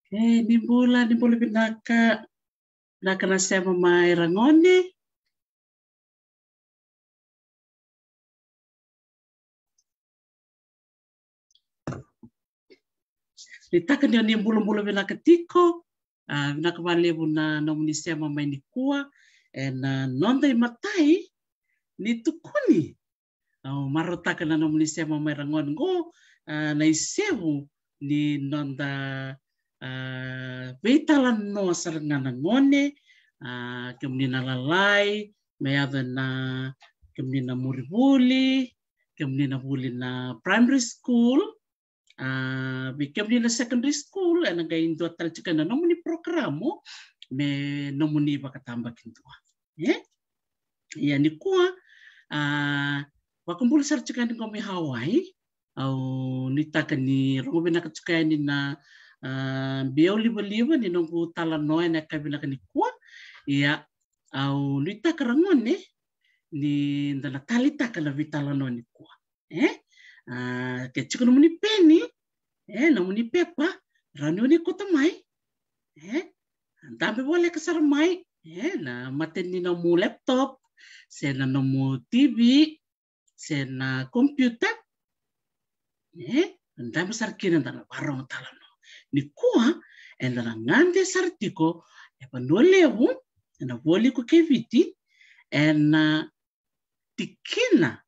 Ni bola pinaka nasema mai rangoni. Nitaka ndio ni bulu pinaka tiko. Pinaka malebu na nomunisema mai ni kuwa. Na nonda imatai ni tukuni. Marotaka na nomunisema mai rangoni go. Na isevu ni nonda veitalan no sarangana ngone kemudian lalai mayada na kemudian muribuli kemudian buli na primary school kemudian na secondary school ana gain do talchika na nomuni programo me nomuni bakatamba kintua ya ni kuwa wakumbul sarchika ni ngomi Hawaii au nitaka ni rongobena kachika ni na biau liba ni nunggu tala noe na kabina kani kuwa ya au lita karangone ni ndana talita kana vitala noe ni kuwa ke chiko nomuni peni nomuni pepa rani ni kota mai ndambe boleh kasar mai na mateni nomu laptop sena nomu TV sena komputer ndambe sarkina ndana barong tala ni kuwa endana ngande sartiko epandolewu na voli ko keviti ena tikina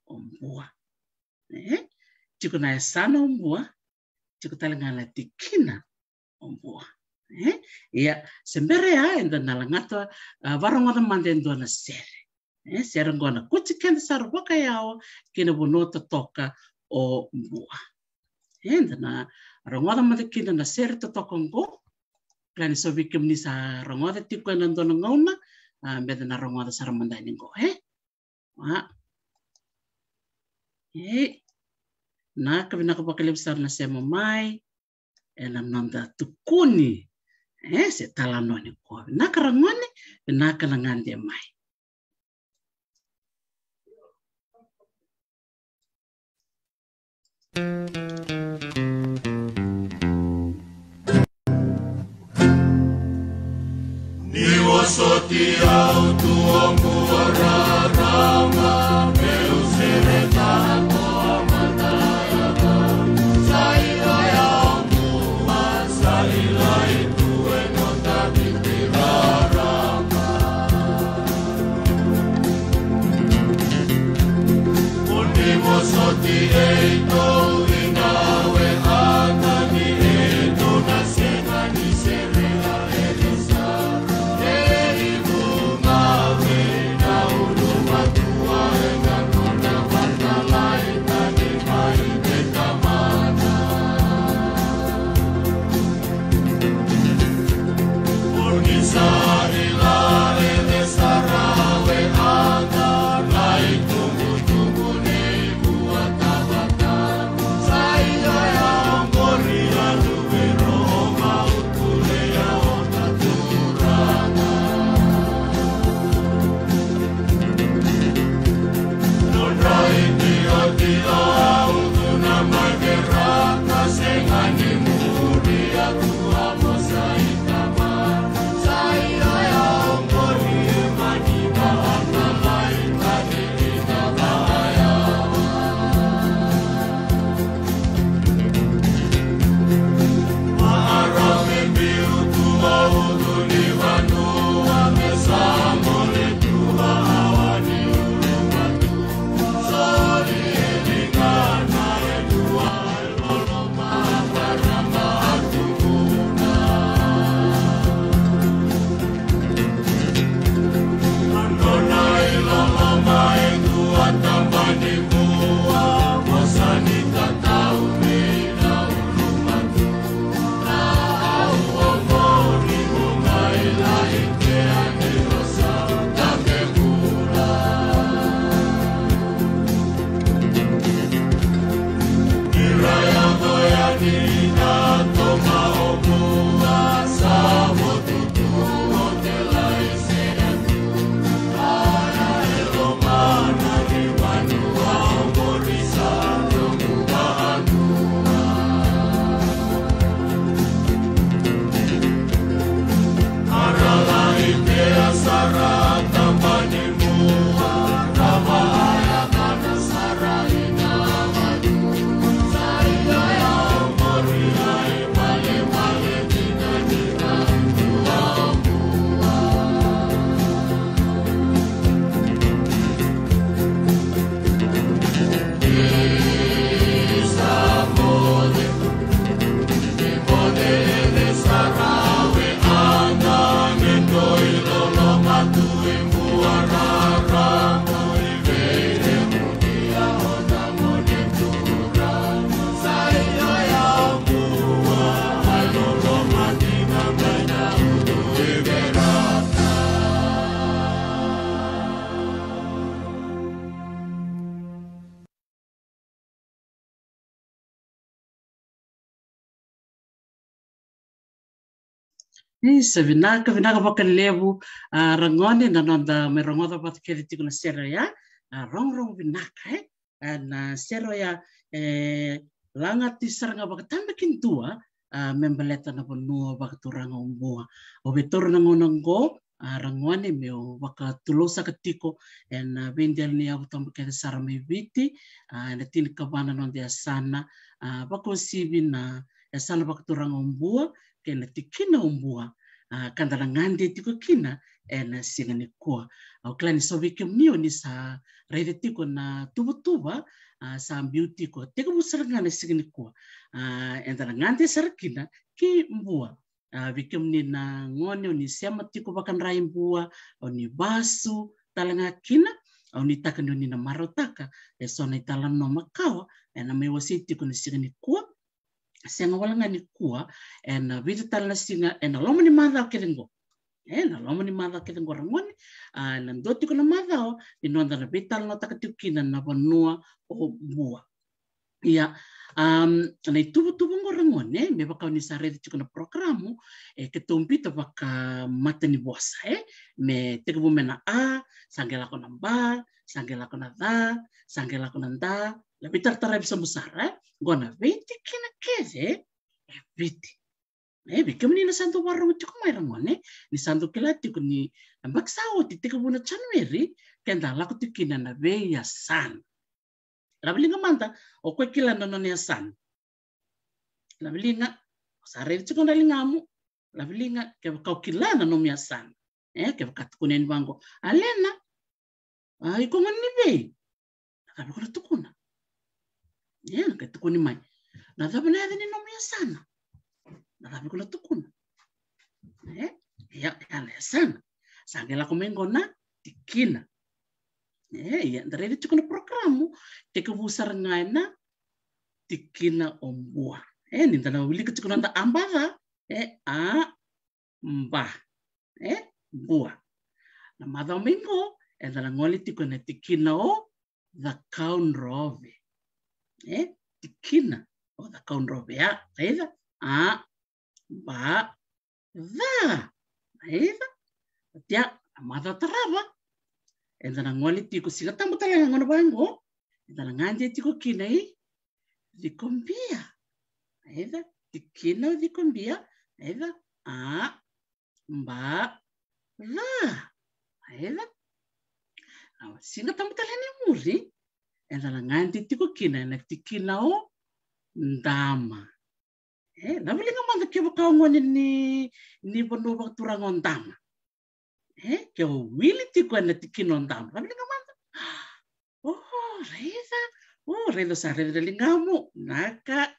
ombua chiko na sana ombua chiko talangala tikina ombua ya semberea endana langata varongota mandendo na sere sere ngona kuchikenda sarwaka yao kina bonota toka o ombua endana rongada mate kina na sere to tokongo plani so bikem ni sa rongada tiko na ndona ngona beda na rongada saramanda ningo na kabina ko pakalib sar na sema mai ena nanda tukuni se talano ni ko na karangone na kalangande mai Soti autu omuara rama meu sereta amataya saila ya omu saila itu enota bitira rama Isa vinaka baka levu rangone na nonda me rongoda pat kedi tikuna sera ya rong vinaka na sera ya langa tisaranga baka tambakin tua membeleta na ponua baka turanga umbua o betor na ngonongo rangone me o baka tulosa katiko en bendel ni abu tambakeda sara me viti na tin kabana nonde asana baka sibi na asana baka turanga umbua kena tikina umbua kandala ngande tiko kina na singa ni kua au klani sovike mnio ni sa rede tiko na tuba sa beauty ko tiko busaranga na singa ni kua endala ngande sarakina ki mbua vike mni na ngone ni sema tiko bakan rai mbua au ni basu talanga kina au ni taka ni na marotaka sona itala no makawa na me wasiti ko ni singa ni kua senga walanga ni kua na vita tala singa na lomo ni madha kerengo na lomo ni madha kerengo rangoni na ndoti ko na madha ni nonda na vita tala taka tukina na vanua o bua ia na tubu ngorangone me baka ni sarete tiko na programu ke tompita baka mata ni bosa me teko mena sangela ko na ba sangela ko na da sangela ko na da la vita tara bisa besar gona viti kina keze viti bikem ni na santo warung tiko mai rangone ni santo kelati ko ni ambaksawo tiko buna Januari kenda la ko tikina na ve ya san la bilinga manta o ko kila no ya san la bilinga sare tiko na lingamu la bilinga ke ka kila na no ya san ke ka tukunen bango alena iko ngani ve ka ko tukuna ke tukuni mai na tabana ni no ya sana na ko tukuna ya sana sangela komengona tikina ya ndare tukuna programu teke busar ngaina tikina ombua ni ndana wili tukuna nda ambara mba bua na madhomingo ndana ngoli tikuna tikina o the count rove tikina o the count rove ya either ba da either dia mada tarava endana ngoli tiko sila tambutala ngono bango endana ngande tiko kinai dikombia either tikina dikombia either ba da either sila tambutala ni muri endana ngande tiko kina na tikina o ndama na bilinga manda ke baka ngone ni bono ba turanga ndama ke wili tiko na tikino ndama na bilinga manda reza sa reza lingamu naka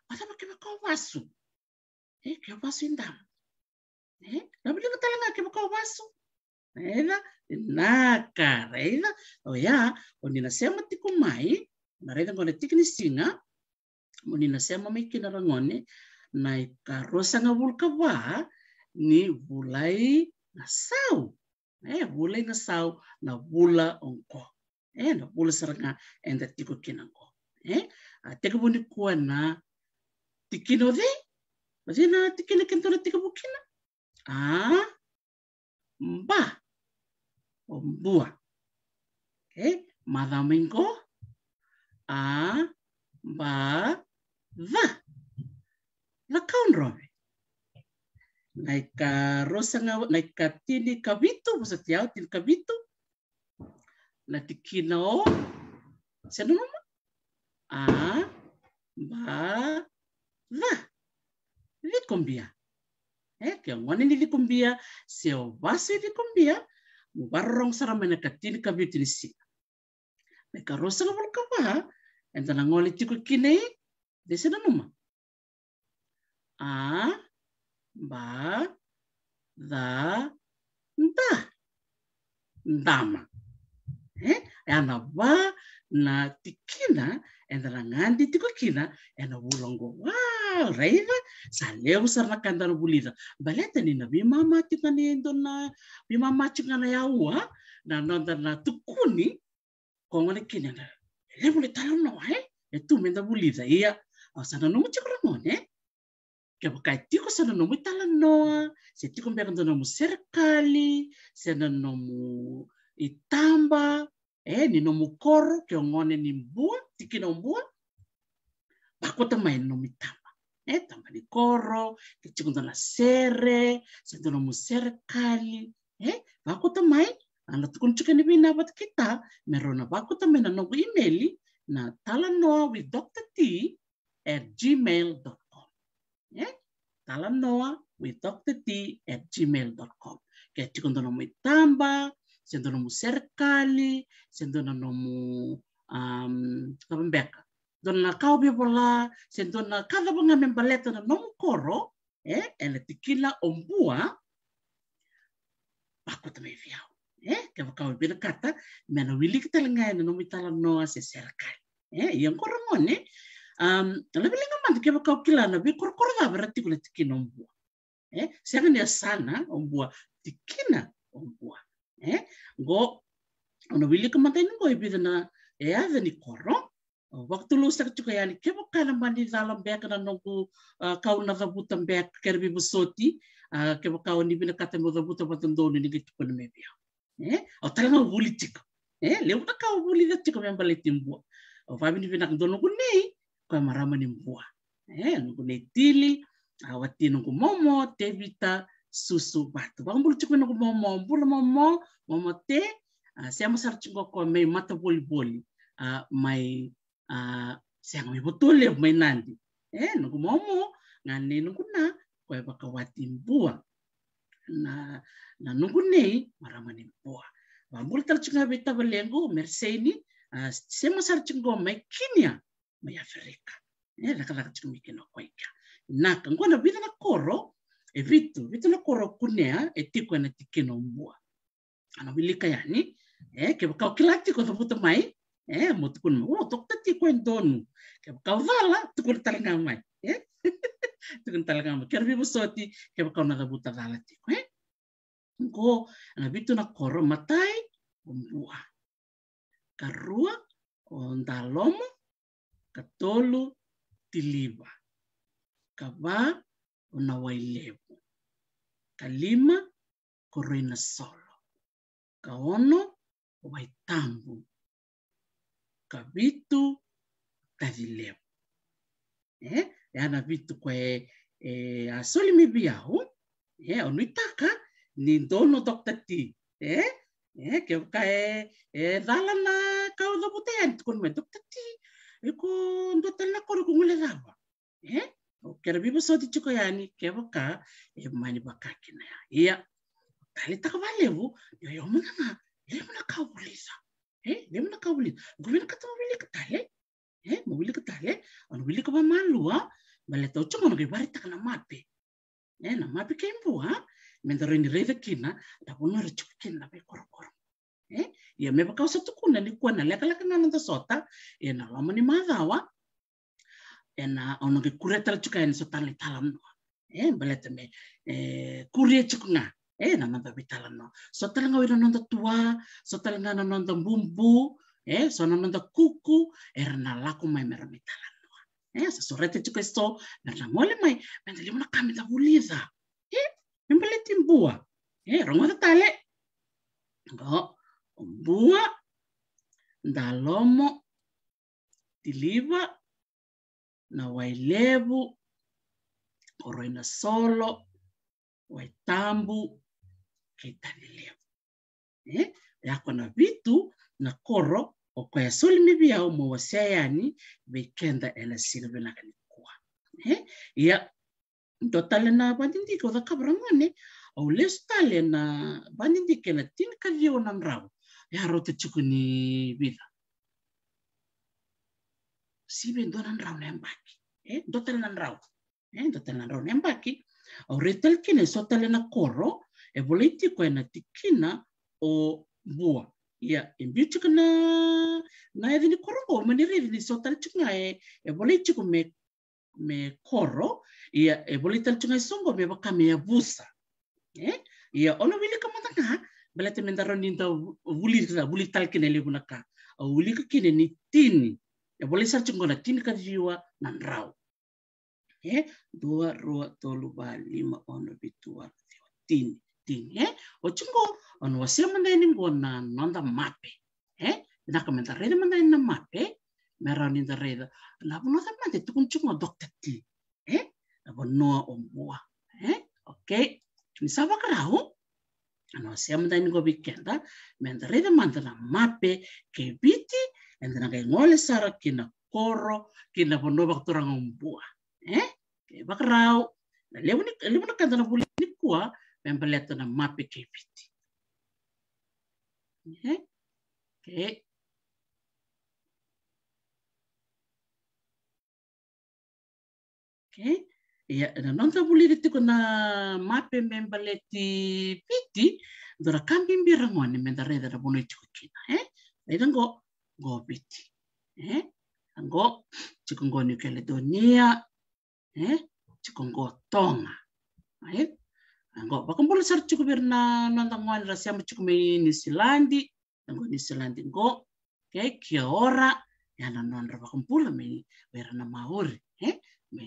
asa ke baka wasu ke wasu ndama na bilinga talanga ke baka wasu naka reza ya onina sema tiko mai na reza ngone tikini singa monina sema mikina rangone na ikarosa nga vulka wa ni vulai na sau vulai na sau na vula onko na vula saranga enda tiko kinango teka buni kuwa na tikino de mazina tikina kentona tika bukina mba ombua madhamingo ba la kaunrobe naika rosanga naika tini kavitu busatiao tini kavitu na tikino senoma ba vikombia ke ngone ni vikombia seo basi vikombia mubarong saramena katini kavitu ni si naika rosanga vulkaba entana ngoli tiko kinei desena numa ba da ndama ana ba na tikina entana ngandi tiko kina ena bulongo raiva saleu sarna kandana bulida baleta ni na bimama tikani endona bimama tikana yaua na nonda na tukuni kongone kina le boleh tahu no itu menda bulida ia sana no mucho ramone ke bakai tiko sana no mutala noa, se tiko mbeka ndono mu serikali, se ndono mu itamba, ni no mu koro, ke ngone ni mbua, tiki no mbua, bakota mai no mitamba. Tamba ni koro, ke tiko ndono sere, se ndono mu serikali, bakota mai, anda tukun chuka ni bina bat kita, merona bakota mai na no emaili, na talanoa with Dr. T @gmail.com. Talanoa with Dr. T @gmail.com. Kaya tiko ndono mu itamba, se ndono mu serikali, se ndono mu kabembeka. Dono na kau bibola, se ndono na kada bunga membaleta na nomu koro, ele tikila ombua, bakota mai viau. Kaya kau bina kata, mena wili kita lengai na nomu talanoa se serikali. Yang korongone, lebih lengaman kaya kau kila na bi kor da berarti kula tikina ombua. Siang dia sana ombua tikina ombua. Go ono wili kamatain go ibida na ada ni koro. Waktu lu sak juga yani kaya kana mandi dalam bek na nongku kau na dabutan bek kerbi busoti, kaya kau ni bina kata mo dabutan patandoni ni gitu kono mebia. O talaga wuli tiko. Leu na kau wuli da tiko membalitin bua. O fabi ni bina kandono kunei, kwa marama ni mbua. Nungu nei tili, awati nungu momo, te vita, susu batu. Bang bulu tiko nungu momo, bulu momo te, siya masar tiko ko may mata boli-boli, may siya may butuli, may nandi. Nungu momo, ngani nungu na, kwa baka wati mbua. Na nungu nei, marama ni mbua. Bang bulu tal tiko bita balengo, merseni, siya masar tiko may Kenya, may Afrika. Laka tiko mikino kwa ika. Na kangona bida na koro, vitu na koro kunea, tiko na tikino mbua. Ana bilika yani, kaya kau kilati ko taputa mai, mo tukun mo, tokta tiko endonu. Kaya kau vala, tukun talaga mai. Tukun talaga mai. Kaya bibo soti, kaya kau nagabuta vala tiko. Ko, ana bitu na koro matai, mbua. Karua, ondalomo, katolu, tiliba. Kaba, onawailebu. Kalima, koroina solo. Kaono, waitambu. Kabitu, tadilebu. Yana bitu kwe asoli mibiyahu. Onuitaka, ni dono Dr. T. Kaya dala na kau da butayan tukun me Dr. T. Iko ndotal na koro kungule dawa. Kaya bibo soti chuko yani kaya baka mani bakaki na ya. Iya. Tali takavalevu yo muna na kau bulisa. Lemu na kau bulisa. Gubina kata mabili katale. Mabili katale. Ano bili ka ba malua. Baleta uchungo no gibari taka na mapi. Na mapi kembua. Mendaro ni reda kina. Dapono rechukin na bay koro-koro. Ya meba kau satu kuna ni kuwa na leka-leka na nanda sota. Na lama ni madawa. Na ono ke kureta chuka en so tali talam no. Baleta me kurie chukunga. Na nanda bitalam no. So talanga wira nanda tua. So talanga na nanda bumbu. So na nanda kuku. Na laku mai mera bitalam no. Sa sorete chuka so. Na mole mai. Mendali mo na kami da bulida. Membaletin bua. Rongo da tale. Go. Bua. Ndalomo. Tiliba. Na wailebu. Koroina solo. Waitambu. Keitanilebu. Yako na vitu na koro. O kwa soli mibia umo wasayani. Bekenda ela silbe na kanikuwa. Ya. Totale na bandindiko da kabrangone. O les tale na bandindike na tin kavio na mrao. Ya rote chukuni bila. Sibe donan rao nembaki. Dotel nan rao. Dotel nan rao nembaki. O retel kine sotale na koro. Boliti ko na tikina o bua. Ya imbitu na edini koro maniri edini sotale chunga boliti ko me koro. Ya bolita chunga songo me bakame ya busa. Ya ono wili kamatanga. Balete mendaro ninta wuli talkine lebunaka. Wuli kine ni tini. Ya boleh sarchungo na tini kajiwa nan rao. 2 2 3 4 5 6 7 8 9 o chungo on wasia mandai ngo na nonda mape na kamenta rede mandai na mape mera ni da rede la bono da mande tukun chungo dokta ti la bono ombua okay ni saba karau ano wasia mandai ngo bikenda menda rede manda na mape ke biti enda ngai ngole sara kina koro kina bono bakturang ombua ke bakarau lewu na kanda na buli ni kuwa membeleta na mape ke biti okay ya na nonta buli tiko na mape membeleti biti dora kambimbira ngone menda reda na bono tiko kina ida go biti ngo tiko ngoni Caledonia tiko ngo Tonga Anggo bakumpul sar cukup birna nonton ngwan rasia cukup New Zealand ngo kia ora ya non bakumpul me berna Maori me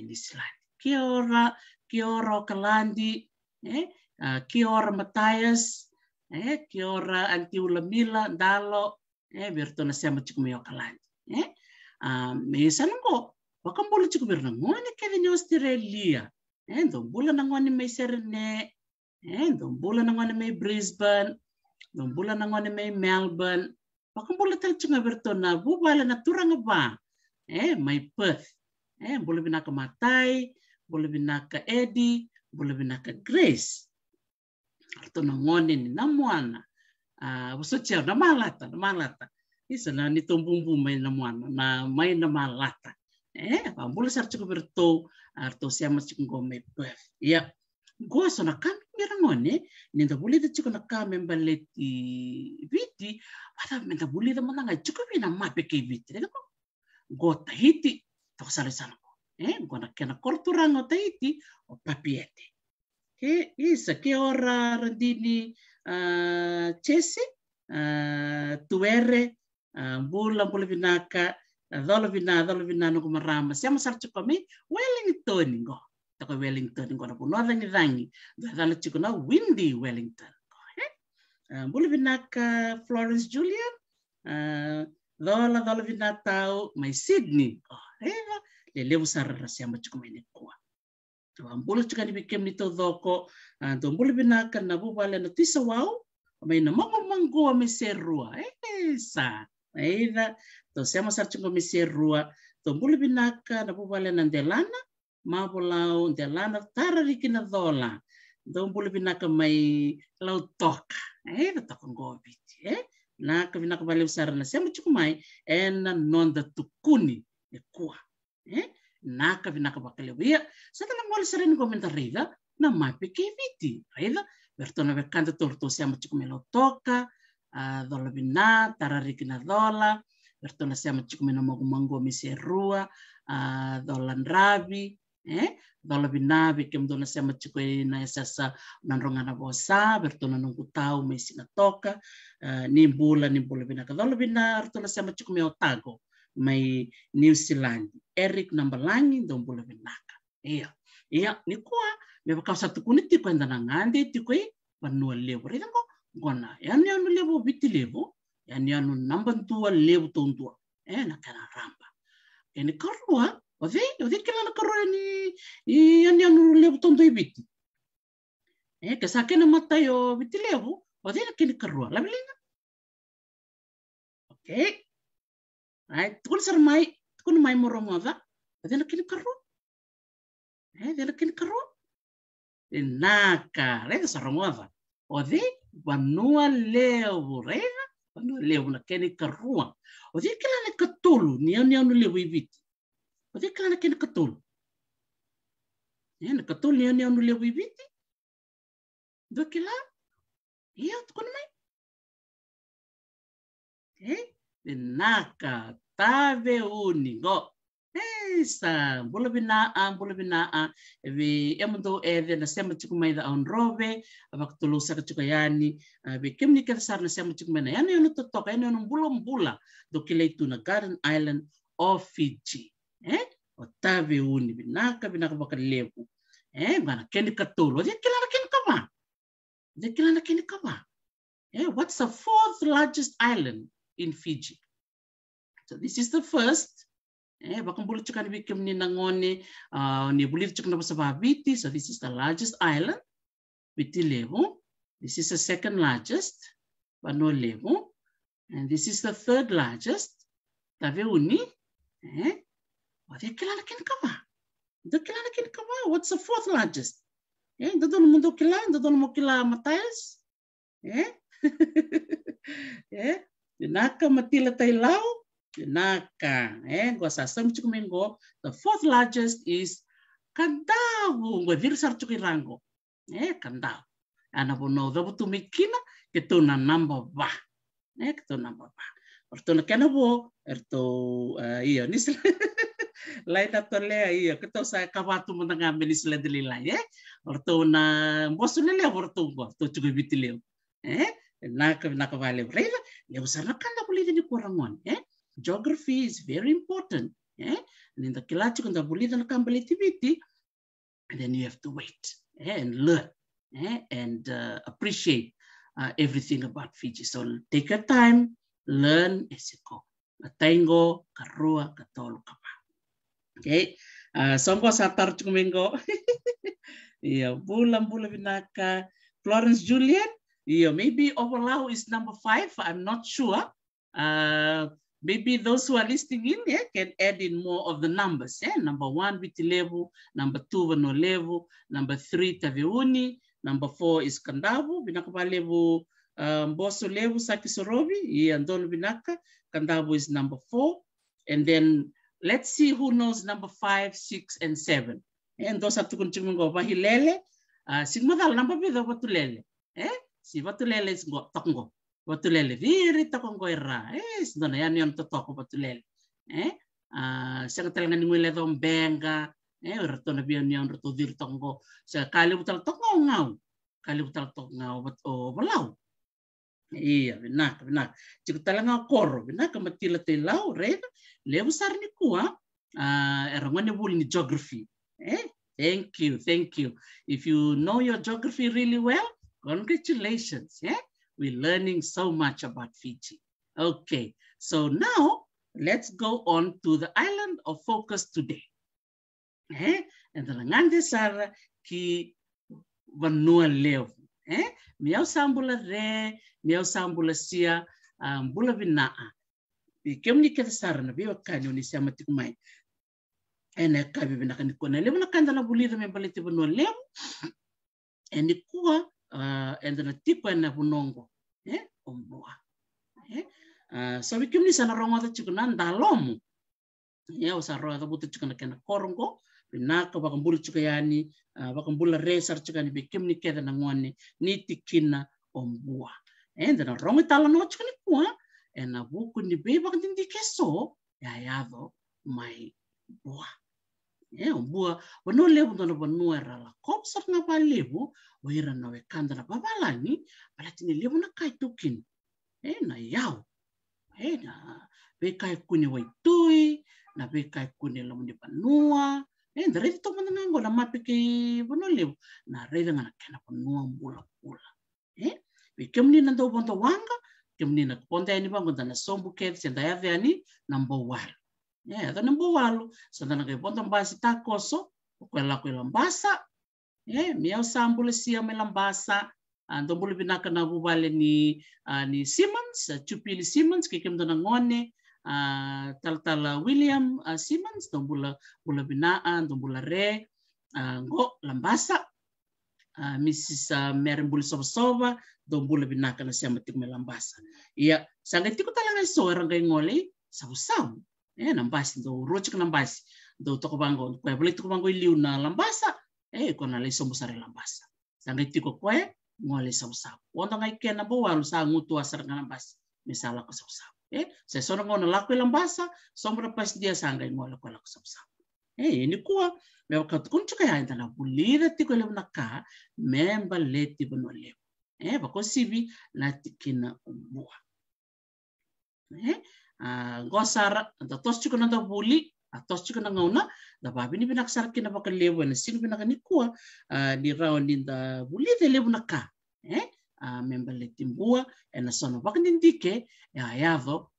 New Zealand kia ora Kalandi kia ora Matthias kia ora Antiula Mila Dalo bertona sama cukup me Kalandi me sango bakumpul cukup birna ngwan ke di Australia Dong bulan nangwani may Sydney, dong bulan nangwani may Brisbane, dong bulan nangwani may Melbourne. Bakang bulan tal cunga bertona bubala na turang ba? May Perth. Boleh binaka Matai, boleh binaka Eddie, boleh binaka Grace. Arto nangwani ni namuana. Wasotsia na malata. Isa na nitumbumbu may namuana na may na malata. Boleh sar cukup berto arto siama cukup me Perth. Ya, gua sona kami mirangone ninda boleh de cukup nak kami baleti viti, ada minta boleh de mana ngai cukup ina mape ke viti. Gua Tahiti tak sale sana. Gua nak kena korturango Tahiti o papiete. Isa ke ora rendini Chese tuere bulan boleh binaka Dolo bina no kumarama. Siamo sar cukup me Wellington go. Tako Wellington go na puno rangi. Dalo cukup na windy Wellington. Boleh bina ka Florence Julian. Dolo bina tau mai Sydney. Lele usar siamo cukup me ko. Boleh cukup dibikin nito doko. Boleh bina ka na bubale na tisa wow. Mai na mango me serua. Sa. Aida to siamo sar cukup me serua. To boleh binaka na bubale na delana. Mabulau delana tararikina dola. To boleh binaka mai lau toka. Aida toka ngobiti. Naka binaka bale usara na siamo cukup mai. Ena nonda tukuni. Kuah. Naka binaka bakale wia. Sa talang wala sa rin komentar rida. Na mape ke viti. Rida. Bertona berkanta torto siamo cukup me lau toka. Dola bina, tararikina dola, bertona siamo cukup mena mango miserua, dola rabi, dola bina bikem dola siamo cukup na sasa nanrongana bosa, bertona nunggu tahu mesina toka, nimbula bina ka dola bina, bertona siamo cukup me Otago, mai New Zealand, Eric Nambalangi don bula binaka. Iya, ni kuah, me bakal satu kuniti ko enda nangande ti ko panua lewo. Rida ko gona yani anu levo biti levo yani anu number 2 levo tontua na kana ramba eni karua ode kila na karua ni yani anu levo tonto biti ke sakena matayo biti levo ode na kini karua labelinga okay right tukun sarmai tukun mai moromoda ode na kini karua de na kini karua naka rega saramoda ode Banua levo, rega? Banua levo na kene karua. O di kila na katulu, niya anu levo ibiti. O di kila na kene katulu. Na katulu niya anu levo ibiti. Do kila? Iya, tukun mai. Naka, tave uni, go. Sa, bula binaa, vi emundo na sema cukup mai da on robe, abak tulu saka cukup yani, vi kemni kata sar na sema cukup mai yani anu totoka, yani anu bula do kila itu na Garden Island of Fiji. O tave uni binaka baka levu. Gana kendi katolo. Dia kilana kendi kama. Dia kilana kendi kama. What's the fourth largest island in Fiji? So this is the first. Bakang bulu cakap ni bikin ni nangone ni boleh cakap na pasababiti. So this is the largest island. Biti levu. This is the second largest. Bano levu. And this is the third largest. Tave uni. Dia kilana kendi kama. What's the fourth largest? Dadon mundo kila, dadon mo kila Matthias. Naka matila tailau, naka. Gua sasam cukumengo. The fourth largest is Kandau. Gua virsar cukirango. Kandau. Ana bono dabu tu mikina ketuna number ba. Ketuna number ba. Ortona kenabo erto iya nisla. Lain atau lea iya kita saya kawatu menengah menis ledelilah ortona bosulele ortungo to cukup bitileu nak vale rela ya usah nak boleh jadi kurangon geography is very important and in the kilachu kanda boleh dan compatibility and then you have to wait and learn and appreciate everything about Fiji. So take your time, learn esiko atengo karua katolu kapa. Okay, sombo satar cukumengo. Iya, bulan binaka. Florence Julian. Iya, maybe Overlau is number 5. I'm not sure. Maybe those who are listening in can add in more of the numbers. Number 1 Vitilevu, number 2 Vanolevu, number 3 Taveuni, number 4 is Kandavu. Binaka Levu Boso Levu Sakisorobi. Iya, Ndolo binaka. Kandavu is number 4, and then let's see who knows number 5, 6, and 7. And those are to continue go bahilele. Sigmadal number be the watulele. Si watulele is go tokongo. Watulele very tokongo era. Sindona yan yon to talk watulele. Sa talaga ni ngule dom benga. Rato na biyan yon rato dir tokongo. Sa kalibutal tokongo ngaw. Kalibutal tokongo but Overlau. Iya, benak. Jika talaga koro, benak matila tilau, reda, lewu sarni kuah, erangone buli ni geography. Thank you. If you know your geography really well, congratulations. We're learning so much about Fiji. Okay, so now let's go on to the island of focus today. And the langande sara ki Vanua lewu. Miau sambula re, miau sambula sia, bula binaa. Bikem ni kita sarana biwa kanyo ni siya matikumay. Ene kabi binaka ni kuna lewu na kanda na bulida me baliti Vanua lewu. Ene kuwa ende na tipo ene bunongo. Ombua. So bikem ni sana rongo ta chikunan dalomu. Usa rongo ta buta chikana kena korongo. Binaka bakang bulu chukayani, bakang bula resar chukani bikim ni keda nangwane ni tikina ombua. And then a rongi tala no chukani kuwa, and a buku ni be bakang dindi keso, yado my bua. Ombua, wano lebu dono Vanua rala kopsat na ba lebu, wira na wekanda na babalani, palatini lebu na kai tukin. Na yao. Na be kai kuni waitui, na be kai kuni lamu ni Vanua. Dari itu menengah na mapiki Vanua na reda ngana kena Vanua bula. Bikem ni nando bonto wanga, kem ni na ponda ni bango na sombu ket senda ya ani number 1. Da number 1 senda na ke bonto mbasi takoso, kwela mbasa. Miau sambule sia melambasa, ando bulu binaka na bubale ni Simmons, Chupili Simmons kikem dona ngone. Tal William Simmons bula binaan bula re go lambasa Mrs. Mary bula soba bula binaka na siya matik me lambasa iya sangat tiko talaga so rangay ngole sabu nambasi do rochik nambasi do toko bango ko balik toko bango iliu na lambasa ko na le sombo sare lambasa sangat tiko ko ngole sabu wonto ngai ken na bawalu sa ngutu asar nambasi misala ko sabu saya sorong ngono laku lambasa, sombra pas dia sanggai ngono ko laku sabsa. Ini kuwa, me wakatu kun chuka ya ndana bulira tiko lebu naka, memba leti Vanua lebu. Bako sibi na tikina umbua. Gosara, anta tos chuka nanda buli, Atos chika na ngauna da babi ni binaksar kina baka lebu na sino binakanikuwa di round in the bulite lebu na ka membele timbua na sono baka nindike ya yavo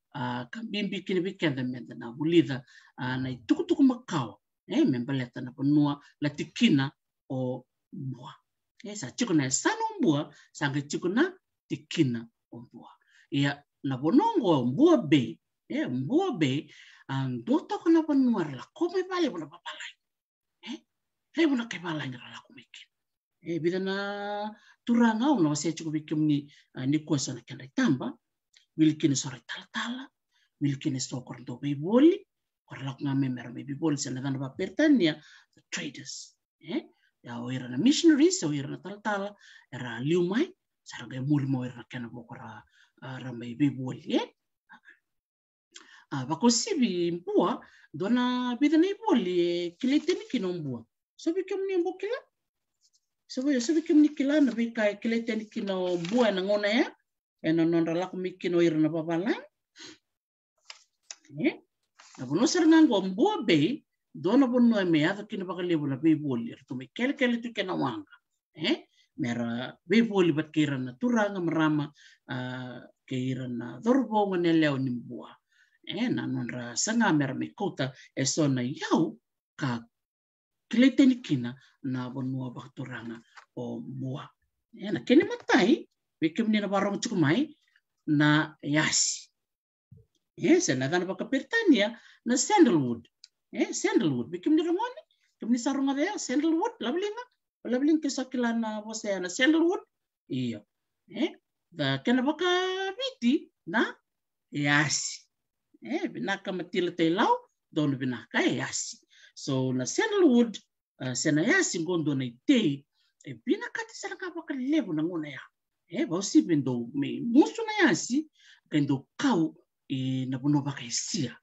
kambimbi kini bikenda menda na bulida na itukutuku makao membele na panua la tikina o mbua sa chiko na sana mbua sanga chiko na tikina o mbua ya na bonongo mbua be mbua be dota ko na panuar la kome bale bona papalai le bona ke balai na la kumikin bidana turanga una wase chiko bikim ni kosa na kenda tamba wilkin sore tala wilkin stokor do be boli or la ngame mer be boli sana dan ba pertania the traders ya oira na missionaries oira na tala era liumai sarga mulmo era kana bokora ramai be boli bakosibi mbua dona bidana iboli kileteni kinombua so bikim ni mbokila so bikim ni kila na bika kileteni kino bua na ngona ya ena nonra la kumikino ira na babala na bono sernganggo mbua be dona bono me ava kino bakalebu na be boli to me kele tu kena wanga mera be boli bat kira na turanga marama kira na dorbo ngone leo ni mbua na nonra sanga mera me kota esona yau ka kileteni kina na bonua bakturanga o mbua na kene matai bikim ni na barong chukumai na yasi sana dana baka pertania na sandalwood sandalwood bikim ni ramoni kim ni sarunga de sandalwood lablinga kesakila na bose na sandalwood iyo da kena baka biti na yasi binaka matila tailau don binaka yasi so na sandalwood sena yasi ngondo na ite binaka tisaranga baka lebu na ngona ya bausi bendo me musu na yasi kendo kau na bono baka isia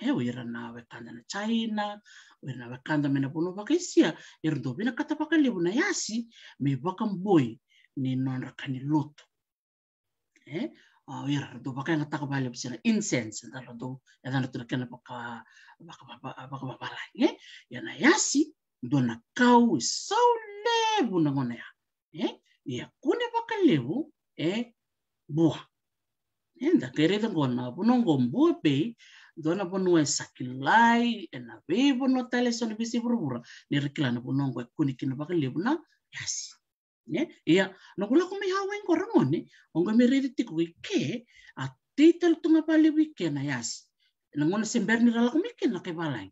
wira na wekanda na China wira na wekanda me na bono baka isia do binaka tapaka lebu na yasi me baka mboi ni nonra kani loto wira do baka nga takabale bisana incense ndalo do yana to kana baka bala yana yasi do na kau so lebu na ngona ya kune baka lebu bua enda kereda ngona bunongo mbua be dona bonua sakilai ena be bono tale so bisi burubura ni rekilana bunongo kuni kino baka lebu na yasi ya nokula kumi hawa ngora ngone ongo meredi tiku ke a titel tunga pale weekend na yasi na ngona sember ni rala kumi ken na ke balai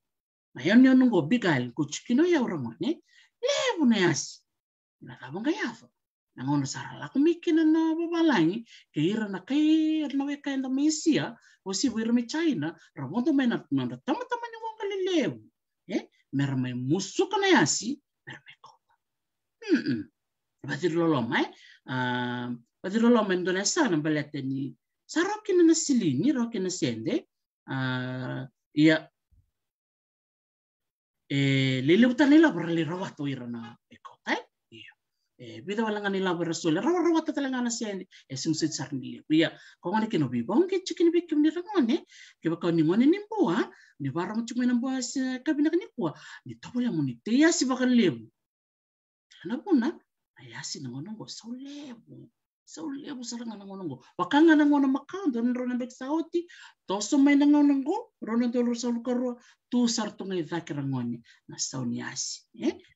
na yon ngo bigal kuchkino ya urangone lebu na yasi na kabonga yafo na ngono sara la kumikina na babalangi ke ira na kai na weka enda mesia osi wira me China rabondo mena na tama ni wonga lelebu mera mai musuka na yasi mera mai kota badirolo Indonesia na balete ni sarokina na silini rokina sende ya lele utanela berle rawato ira na kota bida walangan nila berasul rawa talaga na sende sumsit sarni ya ko ngani kino bi bonge chikin bi kim ni rangone ke ba ni ngone ni mbua ni barang chuma na mbua sa kabina ni kwa ni tobola mo ni te yasi ba kan lebu na puna ayasi na ngono go so lebu saranga na ngono go wakanga na ngono makao don ro na bek sauti to so mai na ngono go ro na dolor sa lukaro tu sarto ngai vakira ngone na sauni yasi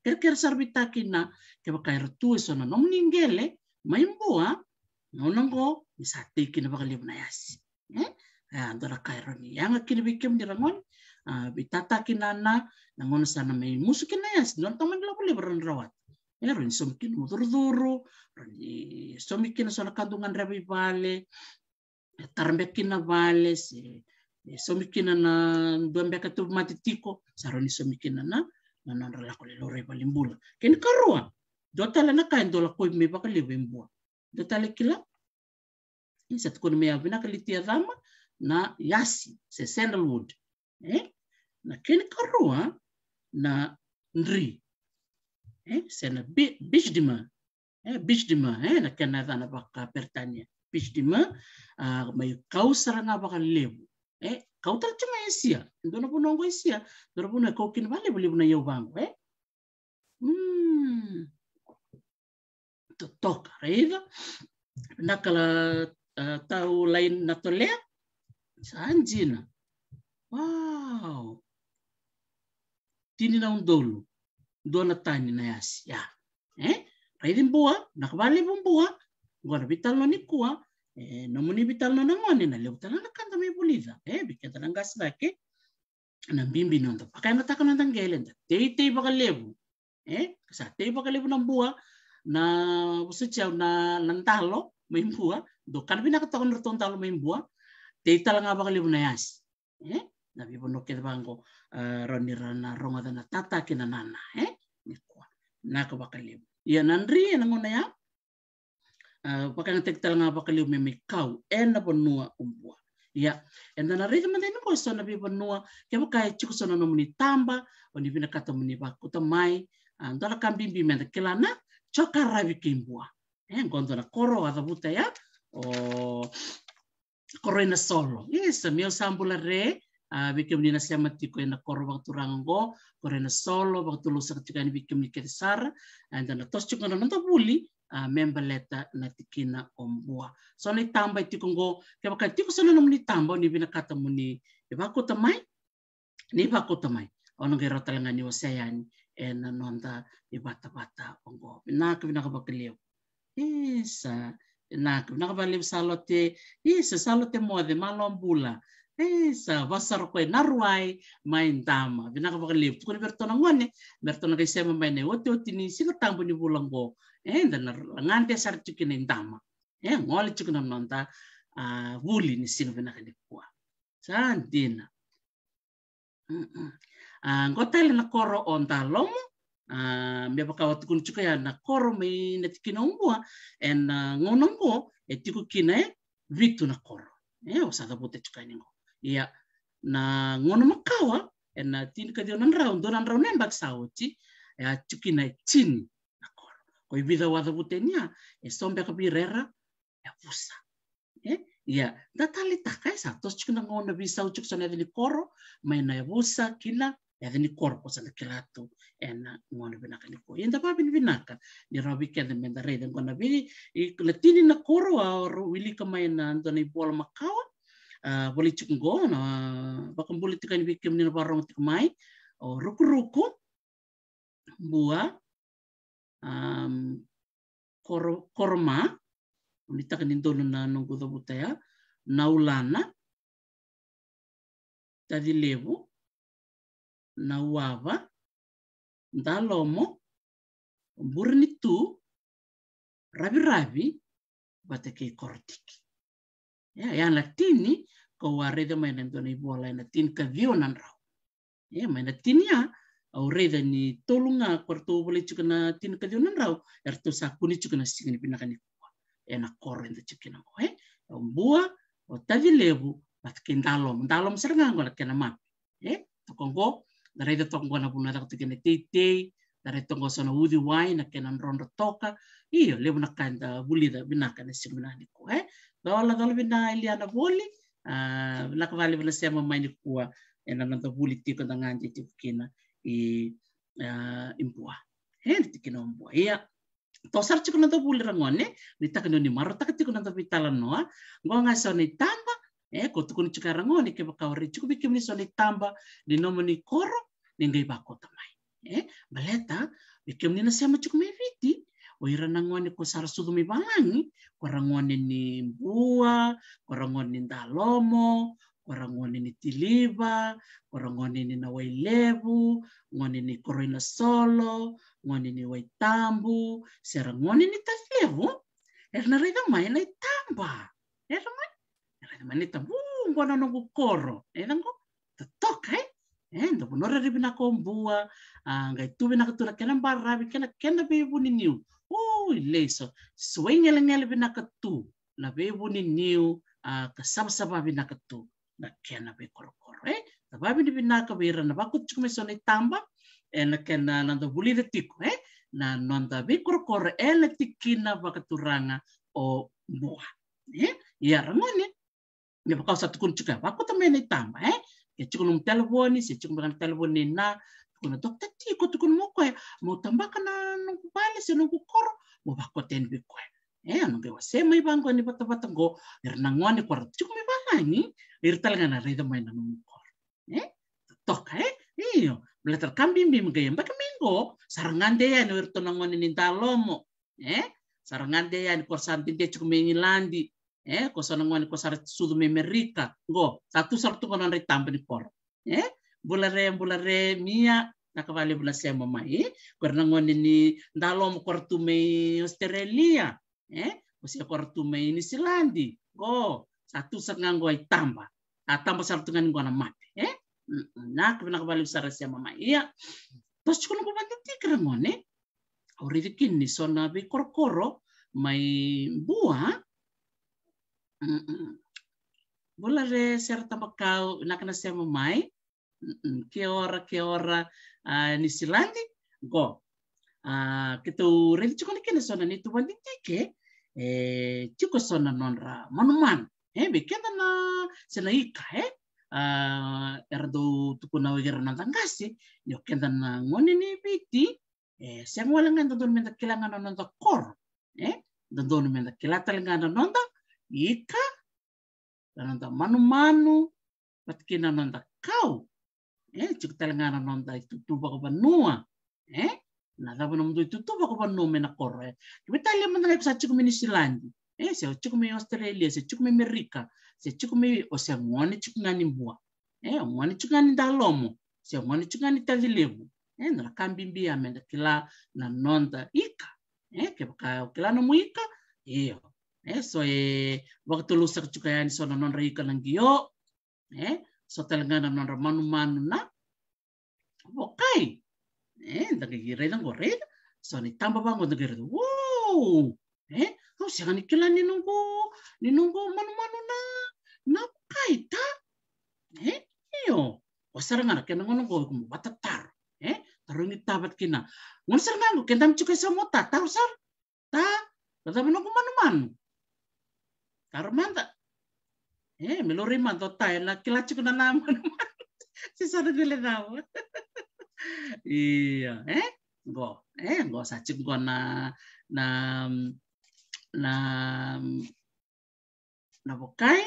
ker sarbita kina ke bakairo tu so na nomningele mai mbua ngono go ni sate kina bakalebu na yasi andora kairo ni yanga kina bikem ni rangon bitata kinana na ngono sana mai musukin na yasi don taman lebu ron rawat ron somikin mudurduru ron somikin sana kandungan rabi vale tarbekin na vale somikin na dombe ka tu matitiko saroni somikin na non relako le lore balimbula ken karua dotala na kain dola ko me baka lebembua dotala kila insat ko me avina kalitia dama na yasi se sandalwood na ken karua na ndri sena bishdima na Canada na baka pertania bishdima may kau saranga baka lebu kau tal cuma isia ndona punongo isia ndona puna kau kin vale beli puna yau bango totoka raiva nakala tau lain na tolea sanjina wow tini na undolu dona tani na yasi ya raidin bua nakvale bumbua ngora vital no nikua no muni vital no ngone na leu tala kanta me bulida biketa ngas dake na bimbi no ndo pakai na takana tangelen tei bakalebu sa tei bakalebu na bua na busucia na lantalo maimbua do kan bina katakon roton talo maimbua tei tala nga bakalebu na yasi na bibono ke bango roni rana ronga dana tata kina nana nikua na ka bakalebu ya nandri na ngona ya pakai ngetek tal nga bakalebu memikau na bonua umbua ya enda na rega mandeno ko so na bibono ke bakai chuku so no muni tamba oni bina kata muni bakuta mai ndala kambimbi menda kelana choka ravi kimbua ngondo na koro ada buta ya koro ina solo yes mio sambula re bikim ni nasyamati ko ina koro bang turango koro ina solo bang tulusa ketika ni bikim ni kesara and na tos chuka na nanta buli membaleta na tikina ombua so ni tamba itikungo ke baka tiku sana ni tamba ni bina kata muni ibako tamai ni bako tamai ono gero talangani wasayani na nonda ibata-bata ongo binaka bakaliw isa binaka bakaliw salote isa salote mode malombula isa basar ko narwai main tama binaka bakaliw tukuni bertona ngone bertona kay sema may ne wote ni sino tambo ni bulango dan ngante sar tukini tama ngol tukuna nonda wuli ni sino binaka ni kuwa sandina ngotel na koro onta lomo me bakawat kun chuka ya na koro me na tikina umbua en ngonongo etiku kine vitu na koro usada bote chuka ningo ya na ngono makawa en na tin ka dio nan round nembak sauti ya chukina chin na koro ko ibida wada bote nya sombe ka birera ya pusa ya datali takai satu chukina ngono bisa uchuk sana ni koro maina ya busa kila ya ni korpo sa kilatu ena ngono binaka ni ko yenda pa binaka ni robi ke de mendare de ngona bi latini na koro wili kamay na ndoni bola makawa boli chungo na bakam boli tikan bikim ni barong tikmai o ruku bua korma unita kanin dono na nunggu do butaya naulana tadi lebu nawava ndalomo burnitu rabi batake kortiki ya latini ko wareda mai nandoni bola na tin ka vionan raw mai na tinia au reda ni tolunga korto bole chukana tin ka vionan raw erto sakuni chukana signi pinakani na korrente chukina ko bua o tadi lebu batake ndalom seranga ngola kena map tokongo dari tongo na puna tak tikene tei dari tongo sona udi wai na kenan rondo toka iyo lebu na kanda bulida binaka na simunani ko dola bina iliana boli la kavali bina sema mai kuwa ena nanta buli tiko nganje tikina impua tikina impua iya tosar chiko nanta buli rangone ditakano ni maro takatiko nanta vitala noa ngonga sona tamba ko tukuni chikarango ni ke bakawri chuku bikim ni soni tamba ni nomoni koro ni ngai bako tamai baleta bikim ni nasema chuku me viti o ira nangone ko sar sudu mi balangi ko rangone ni bua ko rangone ni ndalomo ko rangone ni tiliba ko rangone ni na wailebu ngone ni koroina solo ngone ni waitambu serangone ni taflevu erna rega mai na tamba manita ngona no koro edango totoka ndo bonora ribina kombua ngai tu bina katura kena barabi kena be buni niu leso swingele bina katu na be buni niu ka sabsaba bina katu na kena be koro tababi bina ka bira na bakut chume sone tamba na kena nando buli de tiko na nonda be koro ela tikina bakaturanga o boa ya ramone Me pakau satu kun juga. Aku temen itamba ya cikun telefoni, si cikun dengan telepon na kuna dokter ti ko tukun mo ko mo tamba kana nung pale se nung kor mo ba ko ten bi ko ano ke wase mai bang ko ni pata go nangwani ko cikun mi balani tal ngana reda mai na nung kor tok iyo belatar kambing bim gayam baka minggo sarangande ya no irto nangwani ni talomo sarangande ya ni korsanti de cikun mi landi ko sonangwani ko sar sudu me merika go satu sartu konon ritamba ni kor bulare mia nakavali bula sema mai karena ngoni ni dalom kortu me Australia usia kortu me ini Silandi go satu sengang go itamba tambah sartu ngani go na mate nak nakavali sara sema mai ya tos kuno ko banti kira ngone ori dikini sona be korkoro mai buah bulare serta bakau nakana sema mai ke ora ni Silandi go kita redi cukup kena sona ni tu banti tike cukup sona nonra manuman bekenda na sena ika erdo tukuna wegera nantangasi yo kenda na ngoni ni biti sengwalangan don menta kilangan nonta kor don menta kilatalangan nonta ika nonta manu patkina nonta kau cuk talangana nonta itu tuba ko banua na dabo no itu tuba ko banua mena korre Italia mena sa cuk mini Silandi se cuk mi Australia se cuk mi Amerika se cuk mi o se ngoni cuk ngani bua ngoni cuk ngani dalomo se ngoni cuk ngani tavilebu na kambimbi amenda kila na nonta ika ke ka kila no muika so waktu lusak cuk yani so non ika langio so talangana non manu na okay ndagire nang gore so ni tamba bango ndagire wow kau siang ni kila ni nunggu manu na kaita iyo wasaranga kena ngono go batatar tarungi tabat kina ngon saranga kendam cukai samota tahu sar ta tata menunggu manu karmanta melori manto tai la kila cukai na manu si sar gele nawa iya go sacik go na bokai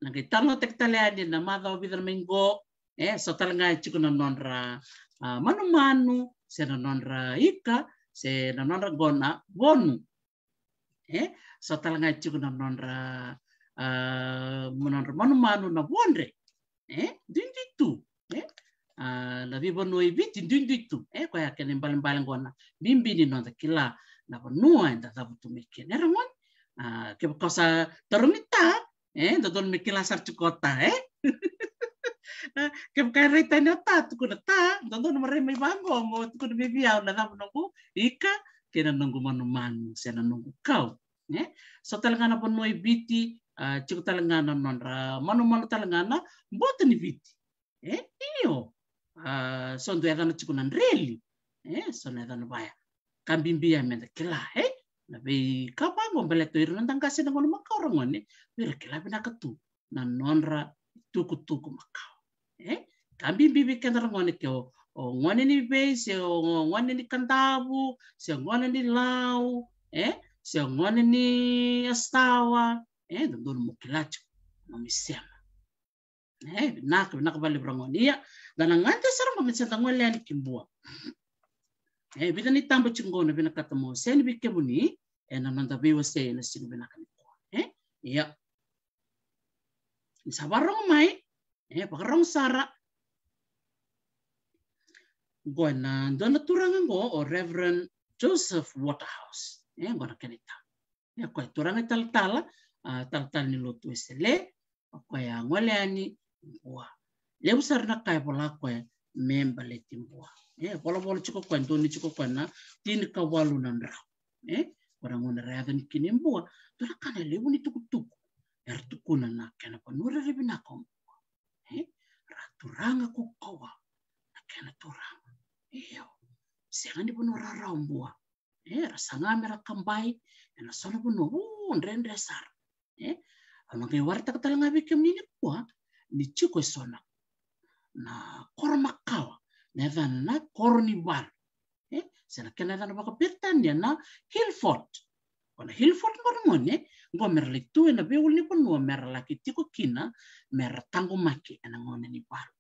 nagitalo tektaleani na madho bidar minggo so talanga chikuna nonra manu se nonra ika se nonra gona bonu so talanga chikuna nonra manu na bonre dinditu la bibonu ibiti dinditu ko ya kenen balang gona bimbini nonta kila na bonua enda tabutu meke nerangon ke kosa terumita dodon mekila sar cukota ke kaireta nota tukunata dodon mare mai bango mo tukun bibia na nunggu ika kena nunggu manu sena nunggu kau so talangana pon noi biti cuk talangana nonra manu talangana boten biti iyo so ndo yana cukunan reli so na yana baya kambimbia menda kila na be kapa ngombele to irun tang kasi ngono makau ngone bir kila bina ketu na nonra tuku makau kambimbi kendar ngone ke o ngone ni be se ngone ni kantabu se ngone ni lau se ngone ni astawa don mo kilacho no misema nak bali brangonia dan ngante sarang pamitsanta ngole ani kimbua bida ni tambo chungono bina katamo sen bikemuni na nanda bewa se na sinu bina kaniko iya sabarong mai pakarong sara gona dona turangan go o Reverend Joseph Waterhouse gona kenita ko turanga tal ni lotu esele ko ya ngole ani bua le usar na kai pola ko memba le timbua bolo cukup kwento ni cukup kwana tin kawalu nandra orang ngona ragan kinembua tora kana lebu ni tuku tukuna na kana panura rebina kom raturanga ku kawa kana turanga iyo sengani punura rambua rasanga mera kambai na sona puno ndrendre sar Ano ngai warta katala ngabe kem ni kwa ni chiko sona na kormakawa na na korni bar sena kena na baka Britania na Hilford kona Hilford ngone ngo merle tu na beul ni ponu merla kitiko kina mer tango maki ana ngone ni bar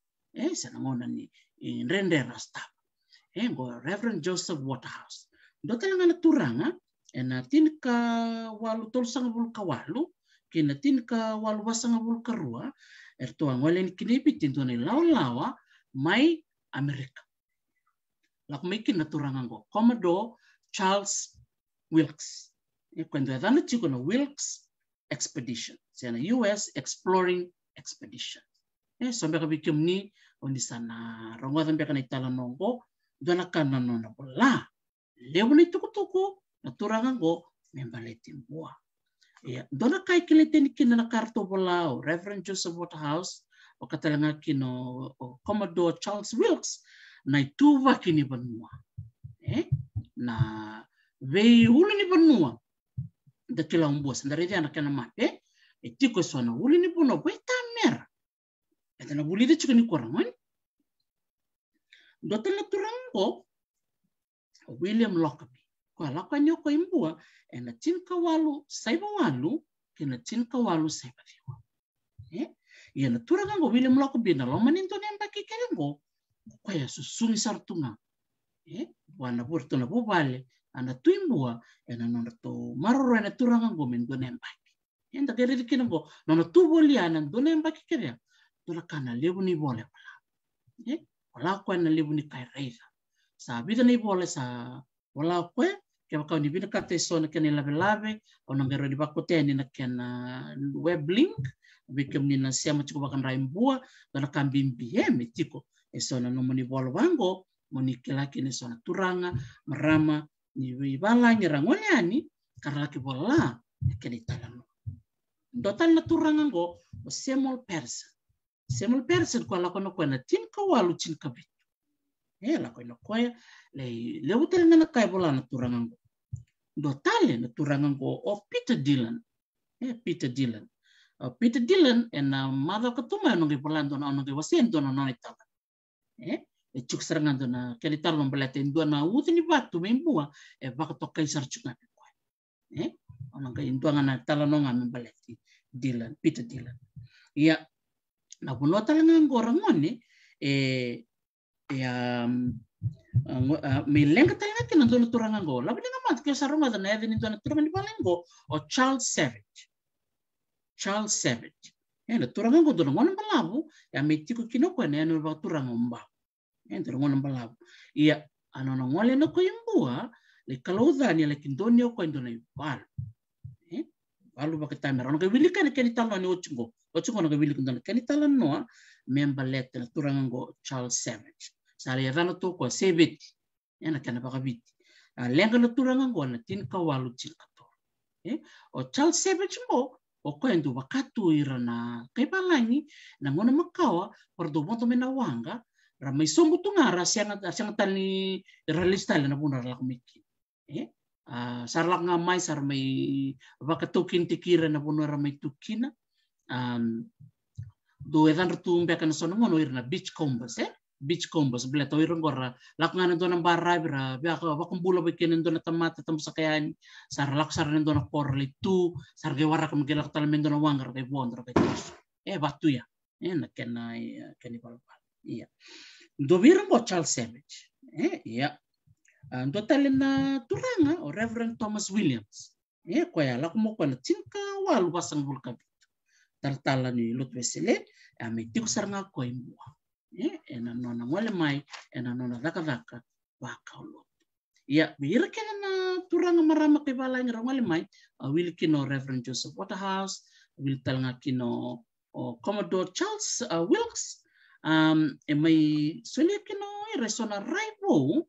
sena ngone ni rende rasta ngo Reverend Joseph Waterhouse do tala na turanga ena tin ka walu tol sang bul kawalu kina tin ka walu wasang bul karua erto ngole ni kinipi tin ni lawa mai Amerika lak making na turanga ngo Commodore Charles Wilkes kwendo dana chiko na Wilkes Expedition sana US Exploring Expedition sampai ka bikim ni ondi sana rongo sampai ka itala nongo dona kana nona bola lewo ni tuku na turanga ngo membaleti mbua dona kai kileten kina na karto bola Reverend Joseph Waterhouse o katalanga kino Commodore Charles Wilkes na ituva kini benua na vei ulu ni benua da kila umbos ndare dia na kana mape etiko sona ulu ni benua beta mer etana buli de chukuni korangon do tala turango William Lockerbie kwa lakanyo ko imbua ena tinka walu saiba walu kina tinka walu saiba diwa yana turango William Lockerbie na lomanin to nemba kikerengo kwaya susuni sartunga wana burto na bubale ana tuimbua ena nona to maroro ena turanga ngo men donembaki enda gere dikingo nona tuboli ana donembaki kere dona kana lebu ni bole wala kwa na lebu ni kaireza sa bida ni bole sa wala kwa ke baka ni bida kate sona kene lave ona ngero di bakote ni na kena web link bikem ni na siama chiko bakan raimbua dona kambimbi metiko esona no moni bolo bango moni kelaki ni sona turanga marama ni bala nyerangole ani karaki bola kene talano dotal na turanga ngo Samuel Pearson kwa la kono kwa na tinka walu tinka bit la kono kwa le utel na kai bola na turanga ngo dotale na turanga ngo o Peter Dillon Peter Dillon and mother katuma no ge bola ndo no ge wasen ndo no itala chuk serangan ndo na kali tar lombelete ndo na uti ni batu membua baka to kaisar chuk na kwa ona ga ndo ngana tala no ngam beleti Peter Dillon ya na buno tala ngora ngone milenga tala kina ndo turanga ngo labi ngamat ke sarunga na even ndo na turanga ni balengo o Charles Savage ena turanga ngo ndo ngona balabu ya metiko kinoko na eno ba turanga mba endo ngona balabu ia anona ngole no ko imbua le kalodani le kindonio ko ndo na ibal balu ba ketamera no ke wilika ne kenitalo ni ochungo no ke wilika ndo kenitalo no member let na turanga ngo Charles Savage sale ya dano to ko Savage ena kana ba kabiti lenga no turanga ngo na tin kawalu chikato o Charles Savage mo o kwendo wakatu irana kaibalani na ngona makawa pardo moto menawanga ramai sombu tungara siang tani realista na puna lak miki sarlak ngamai sarmai wakatokin tikira na puna ramai tukina do edan rutumbe kan sono ngono irna beach combers bela to irong gora lak ngana do nang barai bra ba bakumbula beken do na tamata tam sakayan sarlak sarnen do na porli tu sarge warak mgelak talmen do na wangar kay bondra kay batu ya na kenai balbal iya do birang go Charles Savage iya do talena turanga o Reverend Thomas Williams kwaya lak mo kwa tinka walu basang bulkan tartala ni lutwesele ametiku saranga ko imwa ena nona ngole mai ena nona daka bakaulo ya bira kena na turanga marama ke bala ngira ngole mai will kino Reverend Joseph Waterhouse will talanga kino Commodore Charles Wilkes mai sole kino resona raibo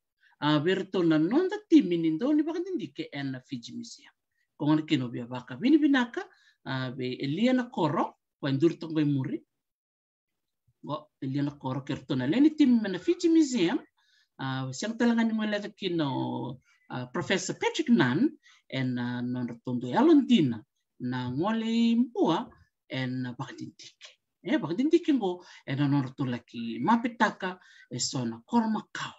berto na nonda timini ndo ni bakandindike en Fiji Museum kongon kino bia baka bini binaka be Eliana Koro kwa ndurto ngoy muri Eliana Koro kertona leni tim na Fiji Museum siang talanga ni mo leta kino Professor Patrick Nunn and non rotondo Alondina na ngole mbua en bakadindike. Bakadindike ngo en anorto laki mapitaka sona kormakau.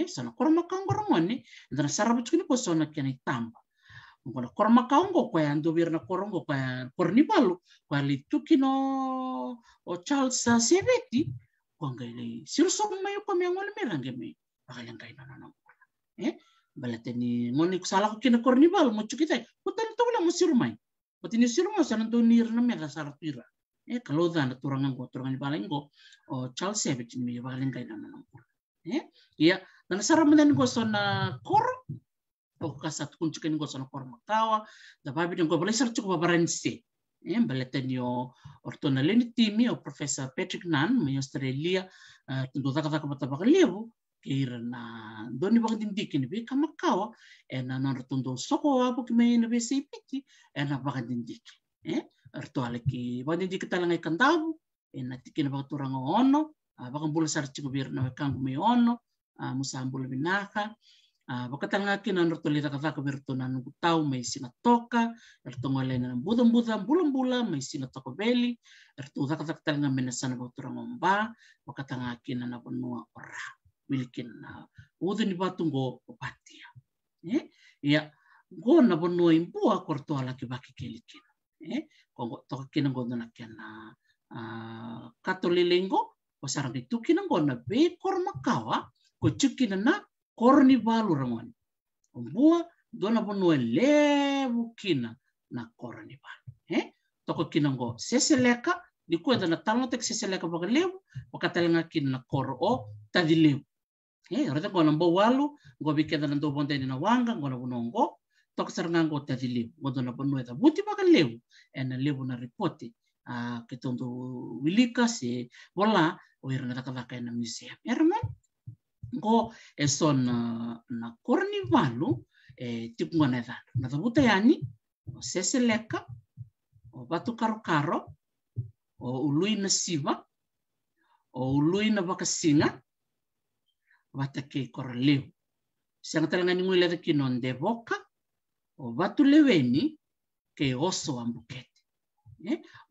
Sona kormakau ngorongoni ndana sarabu chukini po sona kena itamba. Ngona kormakau ngo kwa andovir na korongo kwa kornibalu kwa litukino o Charles Seveti kwa ngale sirso mayo kwa miangole merange me bakalengai na balateni ngoni kusala ko kina kornibal mo chukita kutan to wala mo sirumai patini siruma sanan to nir na mera sarapira kalau dan turangan balengo o Charles Seveti me bakalengai na ya dan saramen go sona kor o kasat kunchuken go sona kor makawa da babi den go balesar chuk babarense balateni o ortona leni timi o Professor Patrick Nunn me Australia tundo taka batabakalevu kira na doni bakadindiki ni be kamakawa na nortundo soko apo kime na be sepiti na bakadindiki arto aleki bakadindiki talangai kandabu na tikina bakaturanga ono bakambula sarchi kubir na kangu me ono musambula binaka bakatanga kina norto lita kata kubirto na nugutau mai singa toka arto ngale na bulan mai singa toko beli arto kata talanga menasana bakaturanga mba bakatanga kina na benua ora milikin na udu ni batungo opatia ya go na bono impua korto ala ki baki kelikin kongo to kina go na kena katolilengo pasarang itu kina go na be kormakawa ko chukina na korni balu ramon umbua do na bono levu kina na korni balu to kina go seseleka di kuenda na talno tek seseleka bagalevu wakatalenga kina na koro o tadilevu rata ko nambo walu go bikeda nando bonte na wanga go na bunongo tok sarnga go tadili go na bonu eta buti baka lewu en lewu na reporti ke tondo wilika se bola o irna taka na museum erman go eson na kornivalu tip ngona da na buta yani o seseleka o batu karo o ului na siva o ului na bakasinga wata ke korleu sanga talanga ni ngule ki non de boka o watu leweni ke oso ambukete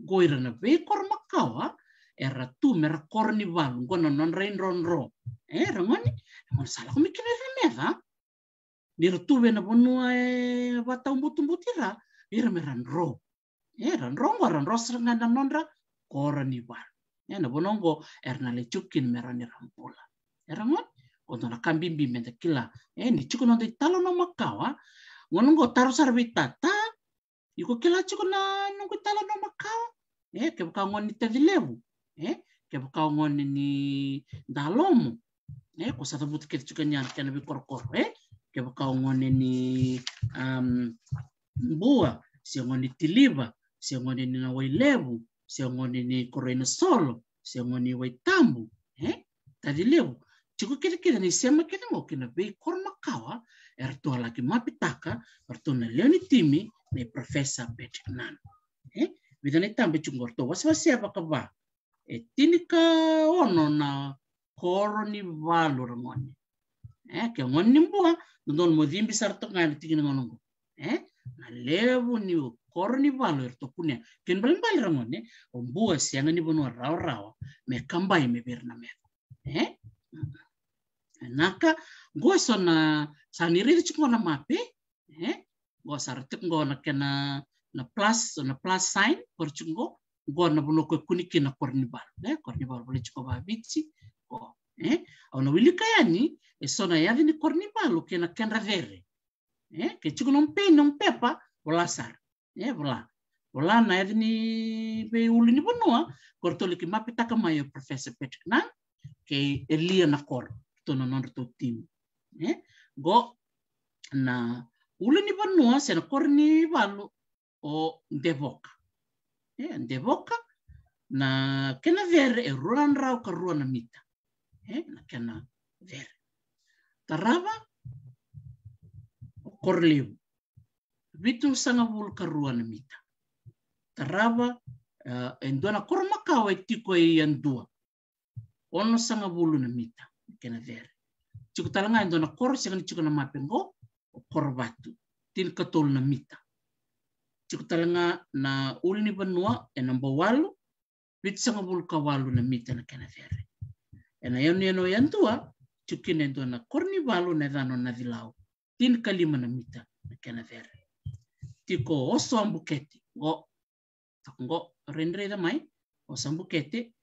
goira na be kormakawa era tu mer kornival ngona non rain ronro rangoni mon sala ko mikine remeda dir tu be na bonua wata umbutumbutira ira meranro ran sanga na nonra kornival na bonongo erna le chukin merani rampula rangon kondo na kambimbi menda kila ni chuko no de talo no makawa ngongo taro sarbitata yuko kila chuko na nungu talo no makawa ke buka ngoni tedilevu ke buka ngoni ni dalomo ko sa tabut ke chuko nyan kana bi korkor ke buka ngoni ni bua si ngoni tiliva si ngoni ni na wailevu si ngoni ni korena solo si ngoni waitambu tadilevu Chiku kira ni sema kira mo kina be kormakawa erto lagi mapitaka erto na leoni timi ni Professor Patrick Nunn bidane tambe chungorto waswasi apa kaba tinika ono na koroni valu ramoni ke ngoni mbua ndon mo dimbi sarto ngani tigina ngonongo na levu ni koroni valu erto punya ken balbal ramoni mbua sianga ni bono raw me kambai me berna me naka go sona saniri chiko na mape go sartik go na kena na plus sign porchungo go na buno ko kuniki na kornibal kornibal chiko ba bitsi go ona wilika yani sona yadi ni kornibal kena kenra vere ke chiko non pepa volasar vola na yadi ni be uli ni bonua kortoli ki mapita kamayo Professor Patrick Nunn ke elia na kor tono non to tim go na uli ni bonua se na kornibal o devoka devoka na kena vere ruan rau ka ruan mita na kena vere tarava korleu vitu sanga bul ka ruan mita tarava endona kormaka wa tiko yandua ono sanga bulu na mita kena vere chikutalanga endona kor sanga chiko na mapengo korbatu tin katol na mita Chikutalanga na ulni banua number 8 bitsanga bulka 8 na mita na kenavere. Ena yano yantua chukine ndo na korni balu na dano na dilau. Tin kalima na mita na kenavere. Tiko oso ambuketi go rendre da mai o sambuketi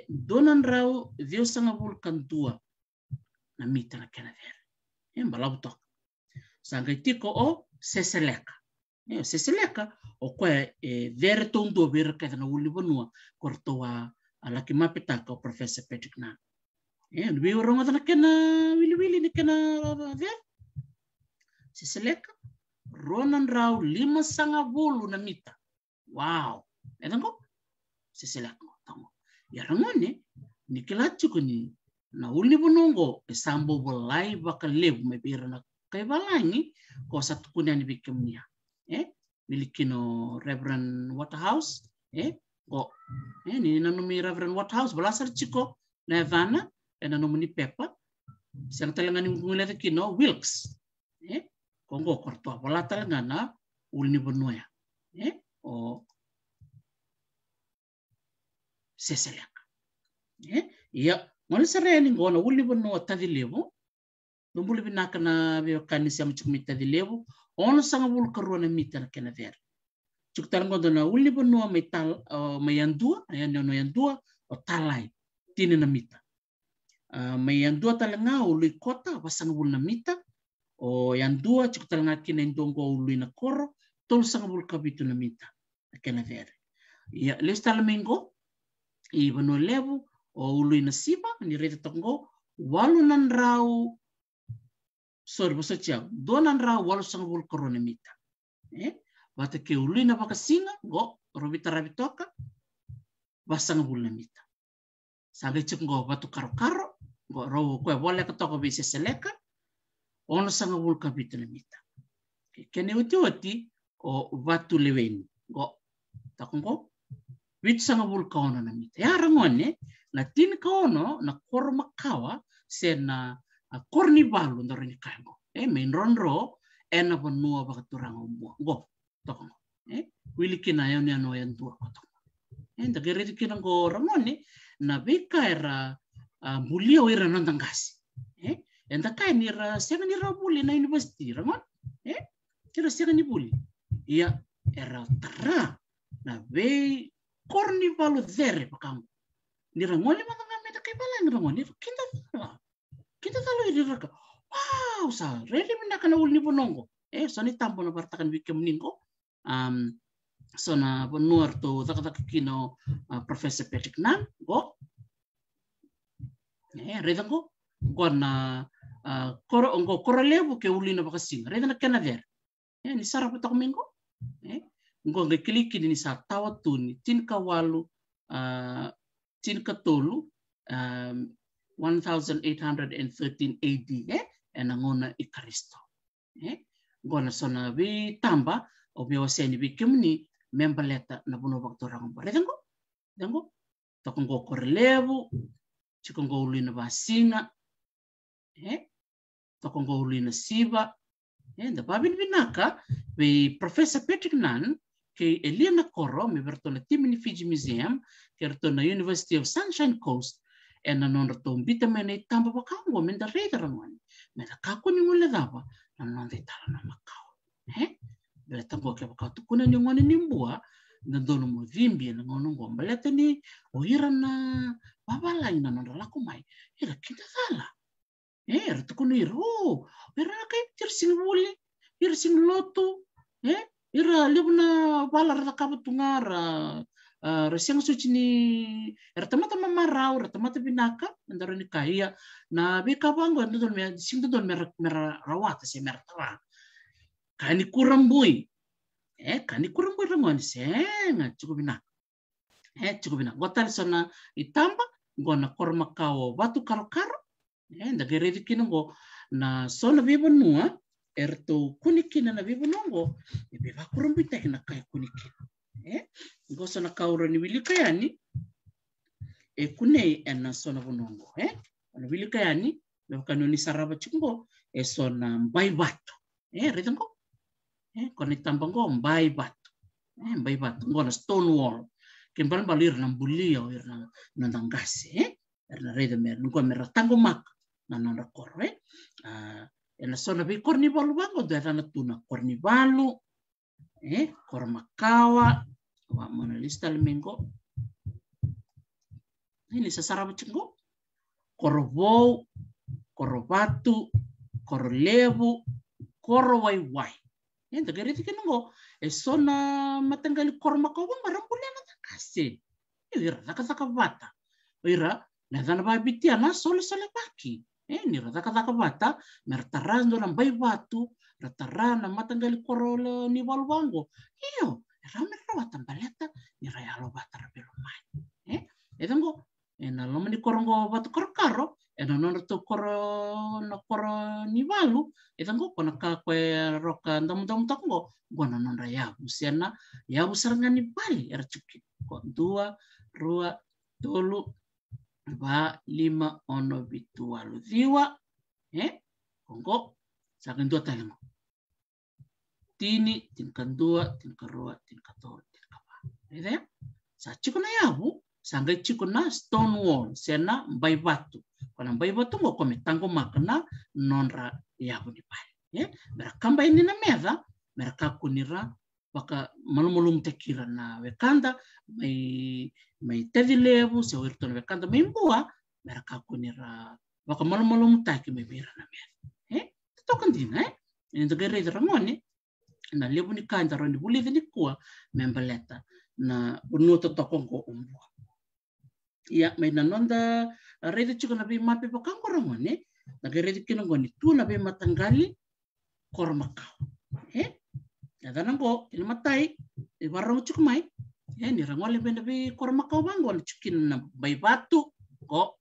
donan rau dio sanga bulkan 2 na mita na kenavere. Mbalabu tok. Sanga tiko o seseleka. Seseleka o kwe vere tondo vere kada na uli banua kortoa alaki mapitaka o Professor Patrick na. Nbi orang ada na kena wili ni kena vere. Seseleka ronan rau 5 na mita. Wow. Edango seseleka tango. Ya rangone ni kilachu kuni na uli banongo sambo bolai bakal lebu me bira na kay balangi ko sa tukunya ni bikemnya. Milikino Reverend Waterhouse, ni nanumi Reverend Waterhouse, balasar chiko na Havana, nanumi Peppa, siyang talaga ni ngulete kino Wilkes, kongo korto, wala talaga na uli ni Bonoya, o Seselek. Iya, ngol sa rening ko na uli ni Bonoya tadilevo, numbuli binaka na biyokani siya mchumita dilevo, ono sanga bul karona mita na kenavere. Chuktalango na uli banua may yandua, yandua o talay tini na mita. May yandua talanga uli kota basang bul na mita o yandua chuktalanga kinendongo uli na koro tol sanga bul kabito na mita na kenavere. Ya lestalamingo I banua levu o uli na siba ni reta tongo walunan rau sorry, basta siya. Doon ang raw, 8 korona mita. Bata ke uli na bakasinga, go, robita rabitoka, basta nga bul na mita. Sagay chuk go, batu karo-karo, go, raw, kwe, wala ka toko bise seleka, ono sa nga bul kabito na mita. Kene uti-uti, o batu leweni, go, takong go, wit sa nga bul kaono na mita. Yarangon na tin kaono, na kormakawa, sen na, korni balu ndoro ni kango main ronro ena banua bakaturang umbo go tokong wili kina yon yan oyan tua kotong ndagere kina go ramoni na beka era bulio era nandangasi enda kai ni ra sega ni ra buli na university ramon kira sega ni buli ia era tara na be korni balu zere pakango ni rangoni matanga meta kai balang ramoni kita talo idiraka. Wow, sa really minaka na uli ni Bonongo. So ni tampo na bartakan wikem ningo. So na bonuar to kino Professor Patrick Nang go. Redan go. Go na koro lebu ke uli na bakasin. Redan na kenavere. Ni sarap ito kumingo. Go nga kiliki ni sa tawat tuni tin kawalu tin katolu 1813 AD enangona ikaristo gona sona bi tamba o bi waseni bi kemni membaleta na buno bakto rango bare dango takongo korlevu chikongo ulina basinga takongo ulina siba da babin binaka bi Professor Patrick Nunn ke Eliana Koro mi bertona Timini Fiji Museum ke bertona University of Sunshine Coast en non rato bita mene tamba bakango men da reda ramon me da kako ni ngole daba na non de tala na makao bele tambo ke bakao tu kuna ni ngone nimbua na dono mo vimbi na ngono ngomba leta ni o ira na babala ina non la kumai ira kita sala era tu kuna iro era kai tir wuli ira sing lotu ira lebuna bala ra kabutungara Resiang suci ni ertamata mamarau ertamata binaka ndaro ni kaya na beka bango ndo me sing ndo mera rawata se mertara kani kurambui kani kurambui rangon senga cukup binaka gotal sona itamba gona kormakao batu karo-karo nda geredi kinongo na sona bibonua erto kunikina na bibonongo ebe bakurambui tekna kai kunikina goso na kauro ni wilikayani kunei ena sona bonongo ana wilikayani bekano ni saraba chungo sona mbai batu redango koni tambango mbai batu Bai batu ngona Stonewall. Kembali balir nang bulio irna nang gase. Erna reda mer ngona mer tango mak nang koro ena sona bi kornivalu bango da na tuna kornivalu kor makawa wa mona lista lemengo ini sasara bacenggo korobou korobatu korlebu korowai enta geriti kenongo sona matanggali kor makawa marambule na takase ira taka bata ira na dana ba bitiana sole baki ni rata bata mertarando na bai batu ratarana matanggali korolo ni walwango iyo rame rawata baleta ni rayalo bata rabelo mai edango ena lomani korongo batu korkaro ena nono to koro no koro ni walu edango kona ka kwe roka ndam tango gona nonra ya busena ya busaranga ni bali era cuki ko 2 rua tolu ba 5 ono bitu walu diwa kongko sakin 2 talengo tini tinkan 2 tinkan 2 tinkan 3 tinkan 4 sa chiko na yabu sangai chiko na Stonewall sena bai batu kana bai batu ngo kome tango makna nonra yabu ni pai berakamba ini na meda mereka kunira baka malumulung tekira na wekanda mai tedi lebu se wirton wekanda mai mbua mereka kunira baka malumulung taki mai bira na meda tokan dina ini tegere ramoni na lebu ni kanda roni buli ni kuwa membaleta na bunuto tokongo umbua ya mai na nonda rede chiko na bi mapi pakango ramoni na gerede kinongoni tu na bi matanggali kormakau Nada nanggo ilmatai ibarang cuk mai ni rangwale benda bi kormakau bango cukin na bai batu ko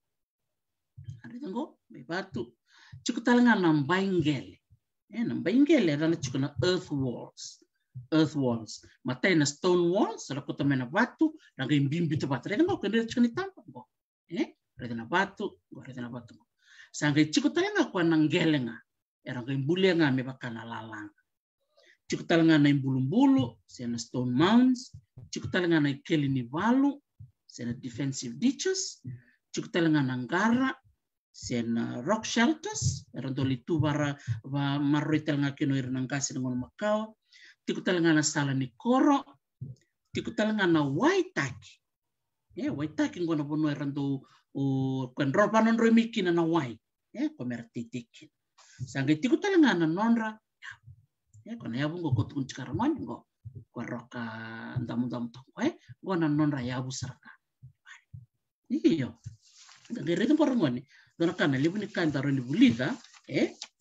ada nanggo bai batu cuk talengan nam baingele nam baingele ada cuk na earth walls matai na stone walls sala kota mena batu ranga imbimbi tepat reda nanggo kende cuk ni tampa ko reda na batu sangai cuk talenga ko nang gelenga ranga imbulenga me bakana lalang Cikutalanga na bulu-bulu, sena stone mounds, cikutalanga na kelini valu, sena defensive ditches, cikutalanga na ngara, sena rock shelters, erandoli tu bara marroitel nga kino irang kasi ng Macau, cikutalanga na sala ni koro, cikutalanga na waitaki. Waitaki ngona bono erando kwen robanon remiki na wai, komertitikin. Sangay cikutalanga na nonra, kona yabu ngo kotun cikaramon ngo roka ndam tongko ngo na nonra yabu saraka iyo ngere to porongoni dona kana libu ni kanda ro ni bulida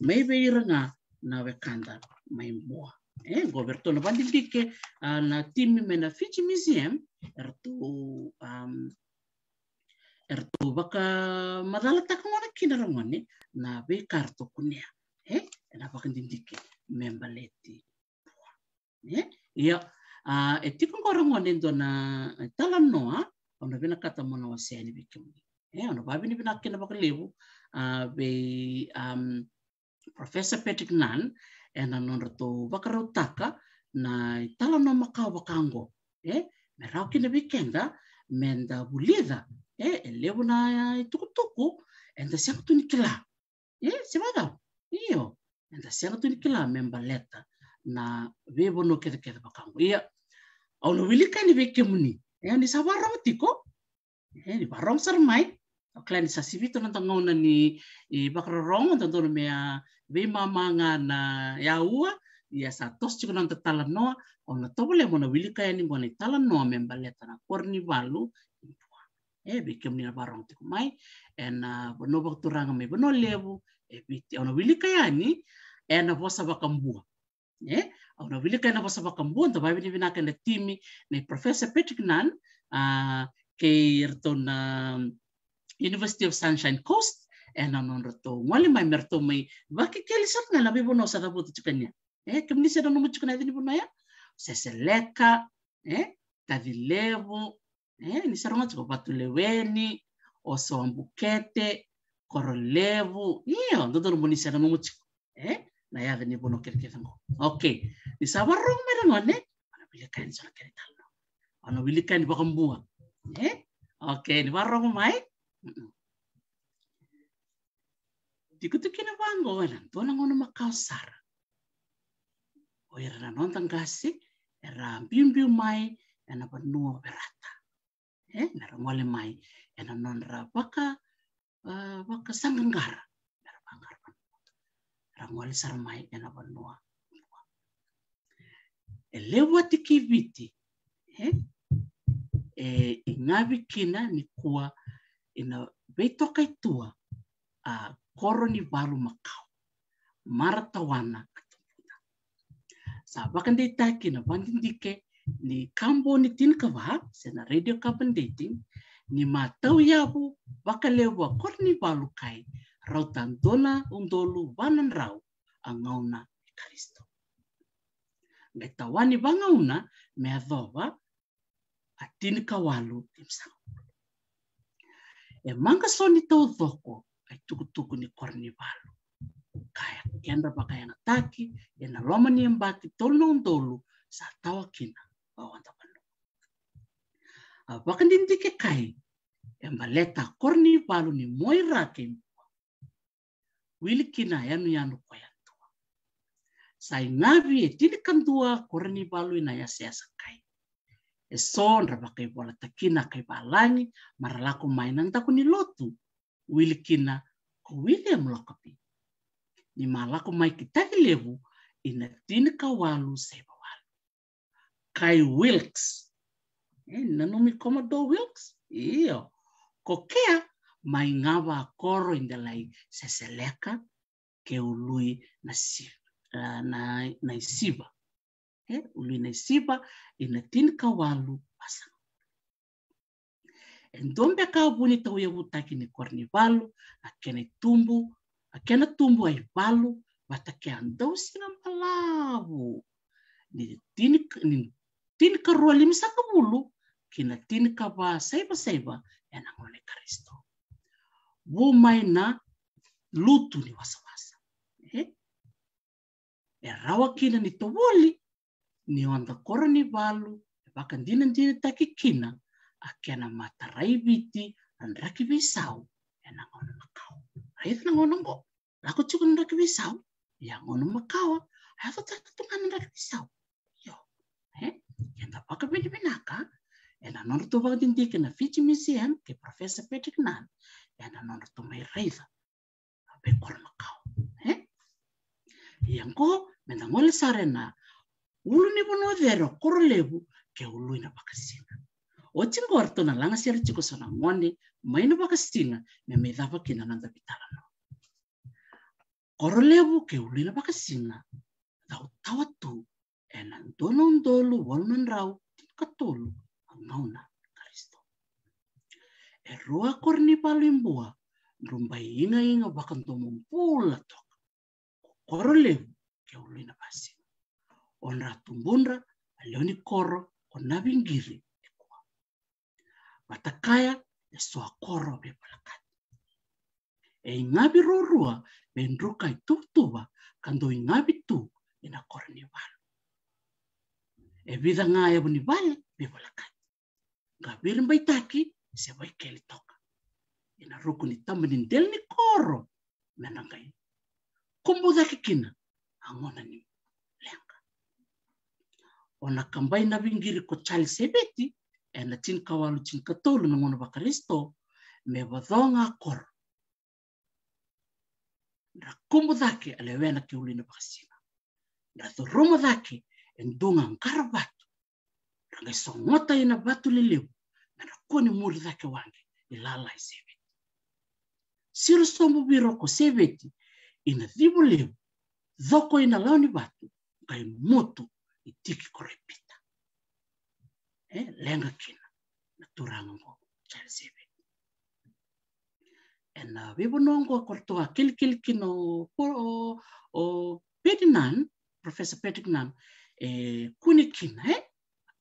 mai beiranga na wekanda mai moa ngo berto na bandi dike na timi mena Fiji Museum erto baka madala takngona kinarongoni na be karto kunia na baka dindike membaleti iya etikon korong onen dona talam noa ona bina kata mona waseni bikim ona babi ni bina kina bakalebu be Professor Patrick Nunn ena nonroto bakarotaka na talam no Macau bakango merau kina bikenda menda bulida elebu na tukutuku enda siang tunikila sebada iyo enda siang tunikila membaleta na bebo no kete bakango iya ono wilika ni bekemuni ni sabarang tiko ni barong sarmai klan sa sivito nang tangona ni bakrorong nang mea be mamanga na yaua ya satos chiko nang tatalan no ono tobole mona wilika ni mona talan no membaleta na kornivalu bekemuni na barong tiko mai ena bono bakturanga me bono lebu biti ono wilika yani ena vosa bakambua ona wilika na vosa bakambua to babi ni binaka na timi na Professor Patrick Nunn ke irto na University of Sunshine Coast ena nonroto ngoli mai merto mai baki kelisat nga labi bono sa tabuto chikanya kemni sa no chikana ni bono ya seseleka tadilevu ni sarunga chiko batuleweni osoambukete korolevu iyo ndoto no bonisa no chiko na ya ni bono kerketango okay di sabarong merangone bilikan sono kere talno. Ono bilikan di bakambua. Oke, ni warong mai. Dikutukina bango wana, tona ngono makausar. O era nonton gasi, era bimbiu mai, ena panua berata. Nara ngole mai, ena nonra baka sanggangara. Nara banggar panua. Era ngole sar mai, ena panua. Lewat kiviti, ingabi kina ni kuwa ina betoka itua koroni balu makau maratawana katumputa. Sabakan ditaki na bandindike ni kambo ni tinkava sena radio carbon dating ni matau yabu bakalewa korni balu kai rautandona undolu banan rau angauna Kristo. Betawani bangauna meadova atini kawalu timsang. Mangka soni tau dhoko ay tuku-tuku ni korni balu. Kaya kianda baka yang ataki, yana loma ni embati tolu sa tawa kina bawanta panu. Bakan dindike kai, embaleta korni balu ni moira kempa. Wili kina yanu koyantua. Sa ingabi tini kandua korni balu ina yasa kai. Son rabakai bola takina kai balangi maralaku mainan taku ni lotu. Wilikina ko William Lokapi. Ni malaku mai kita levu ina tini kawalu sebawalu. Kai Wilkes. Nanumi Commodore Wilkes? Iyo. Kokea mai ngava koro indalai seseleka ke ului na isiba. Ului na isiba ina tini kawalu pasang. Endombe kau buni tau ya utaki ni korni balu, akena tumbu ai balu, batake andau singa malavu. Ni tini karua limsa kabulu, kina tini kaba saiba yana ngone Kristo. Bumai na lutu ni wasa-wasa. Rawa kina ni towoli, ni wanda korni balu, bakan dinan taki kina, akena matarai biti andraki bisau ena ngono makau ayat na ngono ngo lako chuko andraki bisau ya ngono makau ayat ta tungan andraki bisau yo yanda paka bini binaka ena nono to bagin dike na Fiji Museum ke Professor Patrick Nan ena nono to mai raiza abe kor makau yang ko menda ngole sarena ulu ni bono vero korlebu ke ulu ina pakasina. Ocing gorto na langa siya chiko sona ngone maino bakastinga me medava kina nanda bitalano. Korolebu ke ulina bakastinga tawa tu enan donondolu walman rau katolu angauna Kristo. Roa korni palimbua rumbai inga bakan tomumpula tok. Korolebu ke ulina basinga. Onra tumbunra alioni koro onabingiri. Matakaya soa koro be palakat. Ngabi rorua bendruka tuba kando ngabi tu ina korni balu. Vida ngaya buni bale be palakat. Gabirin baitaki se bai keli toka. Ina ruku ni tambanin del ni koro menangai. Kumbu daki kina angona ni lenga. Ona kambai na bingiri ko chali sebeti ena tin kawalu tin katolu na ngono ba Kristo me badonga kor. Na kumbu dake alewena ki ulina bakasina. Na thurumo dake endunga nkarabatu. Rangai songota ina batu liliu. Na koni muri dake wange ilala isebeti. Siru sombu biroko sebeti ina dhibu liu. Dhoko ina laoni batu kai motu itiki korepita. Lenga kina na turango chal sebe ena bibo nongo kortoa kil kino o Petinan Professor Petinan kuni kina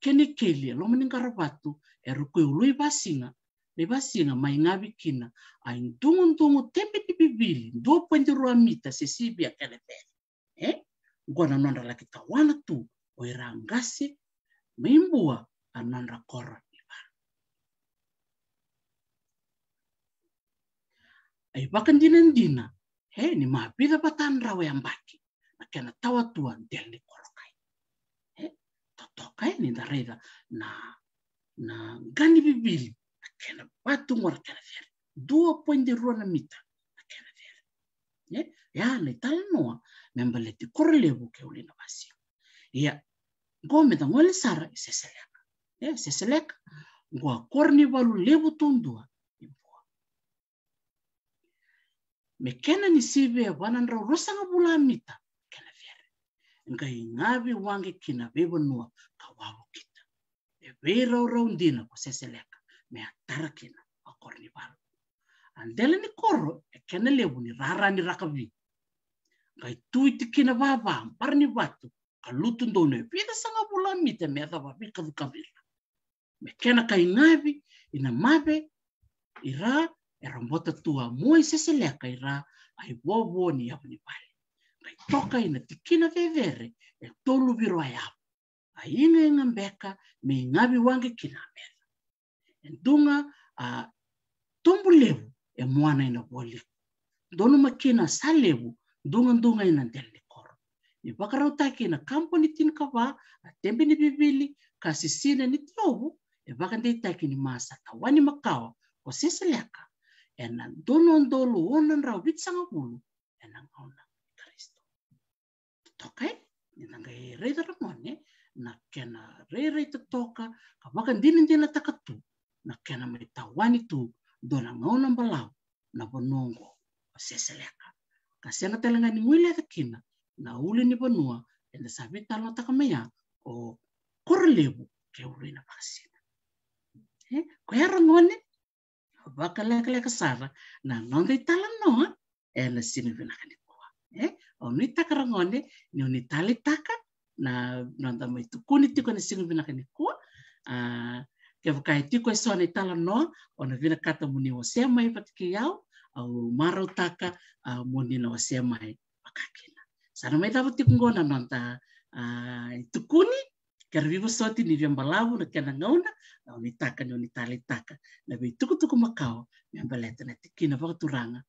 keni keli lo meningkara batu ruku lui basinga le basinga mai ngabi kina ai tungu tempe di bibili 2.2 mita sesibia kele gona nonda la kita wana tu oirangasi Mimbua anandra kora. Ay bakan dina he ni mapida patan rawe ambaki nakena tawa tuan del ni korokai he totokai ni dareda na gani bibili nakena batu ngora kena fer 2.2 mita nakena fer he ya le tal noa membaleti korlebu ke ulina basi ya gome da ngole sara seseleka he seseleka ngwa korni balu lebu tundua me kena ni sibe wanandra rosanga bula mita kena fere ngai ngabi wange kina bebo nua kawabu kita e vera raundina ko seseleka me atara kina akorni balu andele ni koro e kena lebu ni rara ni rakabi ngai tuiti kina baba parni batu kalutu ndone vida sanga bula mita me ataba bika kabila me kena kai ngabi ina mabe ira era mbota tua moi seseleka ira ai bobo ni apni pale kai toka ina tikina vevere e tolu biro ai ap ai inga ngambeka me ngabi wange kina mera endunga a tombulevu e mwana ina boli donu makina salevu dunga ina deli koro ni bakarau taki ina company tin kava a tembe ni bibili kasisina ni tiobu e bakande taki ni masa tawani makawa ko seseleka ena dono ndolo onan raw bitsanga bulu ena ngona Kristo tokai nanga reda ramone na kena rere toka kabaka ndina takatu na kena metawani tu dona ngona balau na bonongo seseleka kasena telenga ni muile takina na ule ni bonua ena sabita no takamaya o korlebu ke ulina pasina ko era ngone bakalek sara na nonde talan no ela sini vinakani kwa oni takarangone ni oni tali taka na nonda mai tukuni tiko ni sini vinakani kwa ke vakai tiko so ni talan no ona vina kata muni o se mai patiki yao au maro taka muni no se mai pakakina sana mai tavu tiko ngona nonda tukuni ker vivo soti ni viambalavu na kena ngauna na oni taka ni oni tali taka na be tuku makao me baleta na tikina vakaturanga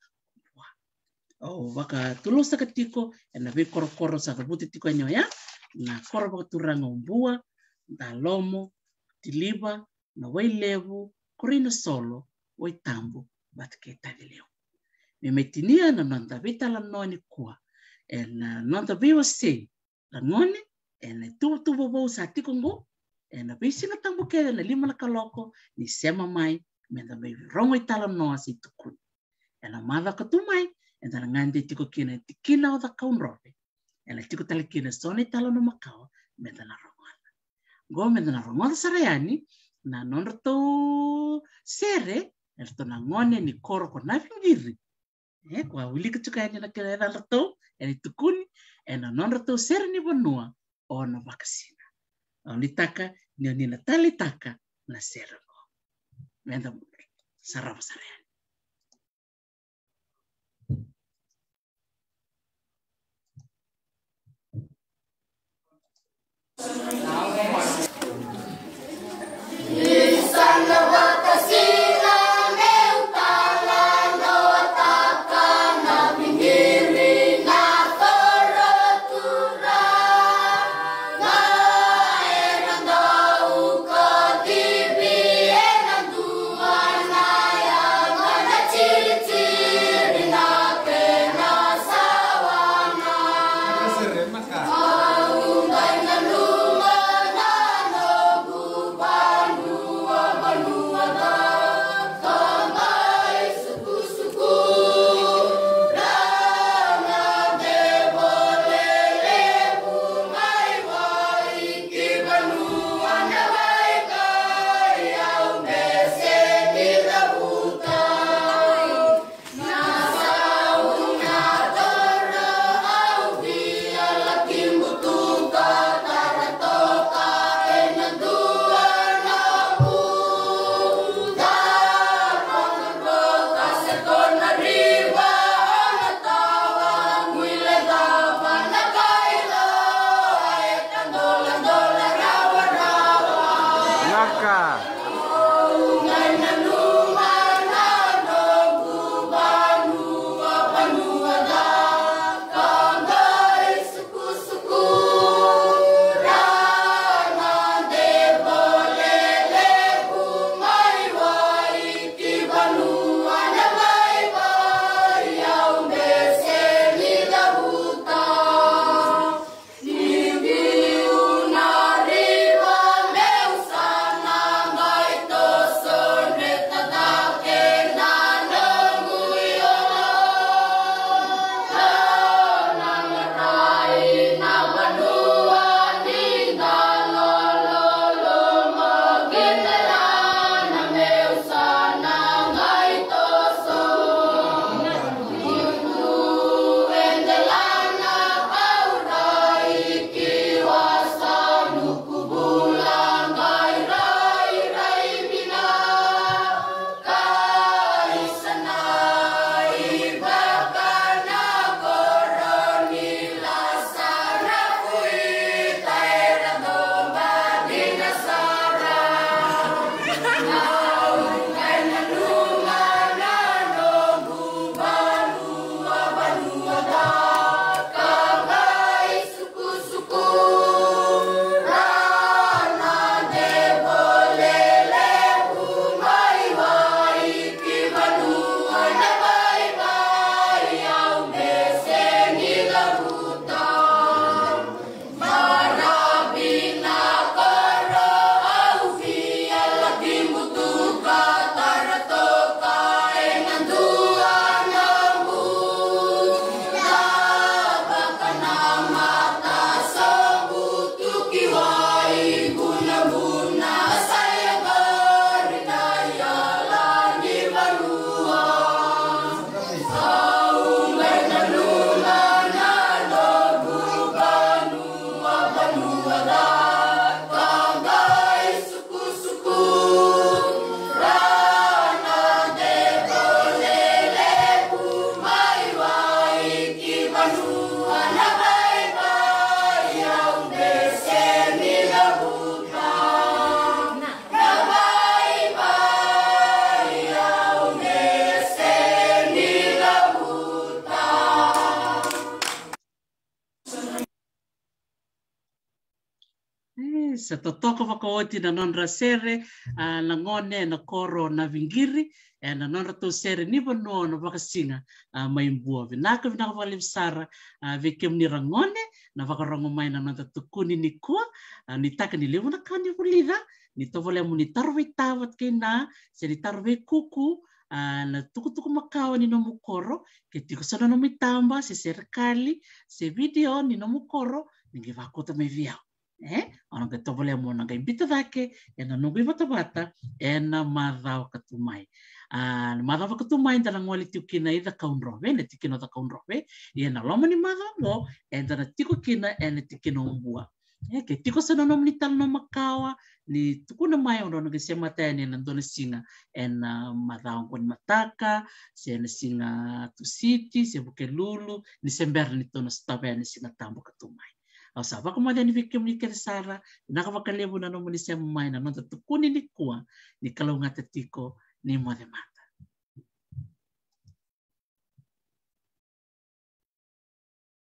o vaka tulosa katiko na be korokoro sa kabuti tiko nyo ya na koro vakaturanga umbua da lomo tiliba na wailevu korina solo waitambu batke tadileo me metinia na nanda vitala noni kwa na nanda viwa se la ngone ena tu bobo sa tikongo ena bisina tambu kele na lima na kaloko ni sema mai menda mai rongo itala no asi tukun ena mava katumai ena ngande tiko kina tikina o da kaunrope ena tiko tala kina sone tala no makao menda na rongana go menda na rongana sarayani na nonroto sere erto na ngone ni koroko na fingiri kwa wili kutuka ni na kele na roto ena tukuni ena nonroto sere ni bonua ona vakasina oni taka ni na tali taka na sergo menda sarava sarayani Naya Sa totoko wakaoti na non rasere na ngone na koro na vingiri na non rato sere ni bono na wakasinga maimbua vinaka vinaka valim sara vikem ni rangone na wakarongo mai na nanta tukuni ni kua ni taka ni lewo na kani hulira ni tovole mu ni tarwe tawat kena se ni tarwe kuku na tuku-tuku makawa ni nomu koro ke tiko sana nomu itamba se serikali se video ni nomu koro ningi vakota me viao orang ke tobole mo na imbita dake na nungu bata-bata na madao katumai madao katumai na ngoli tikina ida kaunrobe na tikino da kaunrobe na loma ni madao na tiko kina na tikino umbua ke tiko sana no mnital no makawa ni tukuna mai ono ke sema tani na dona singa na madao kon mataka se na singa tu city se bukelulu ni sember ni tono stabe ni singa tambo katumai Sawa kemudian ni vikim ni kersara nakavakalebu na nomoni semai na nonta tukuni ni kua ni kalau ngatetiko ni mode mata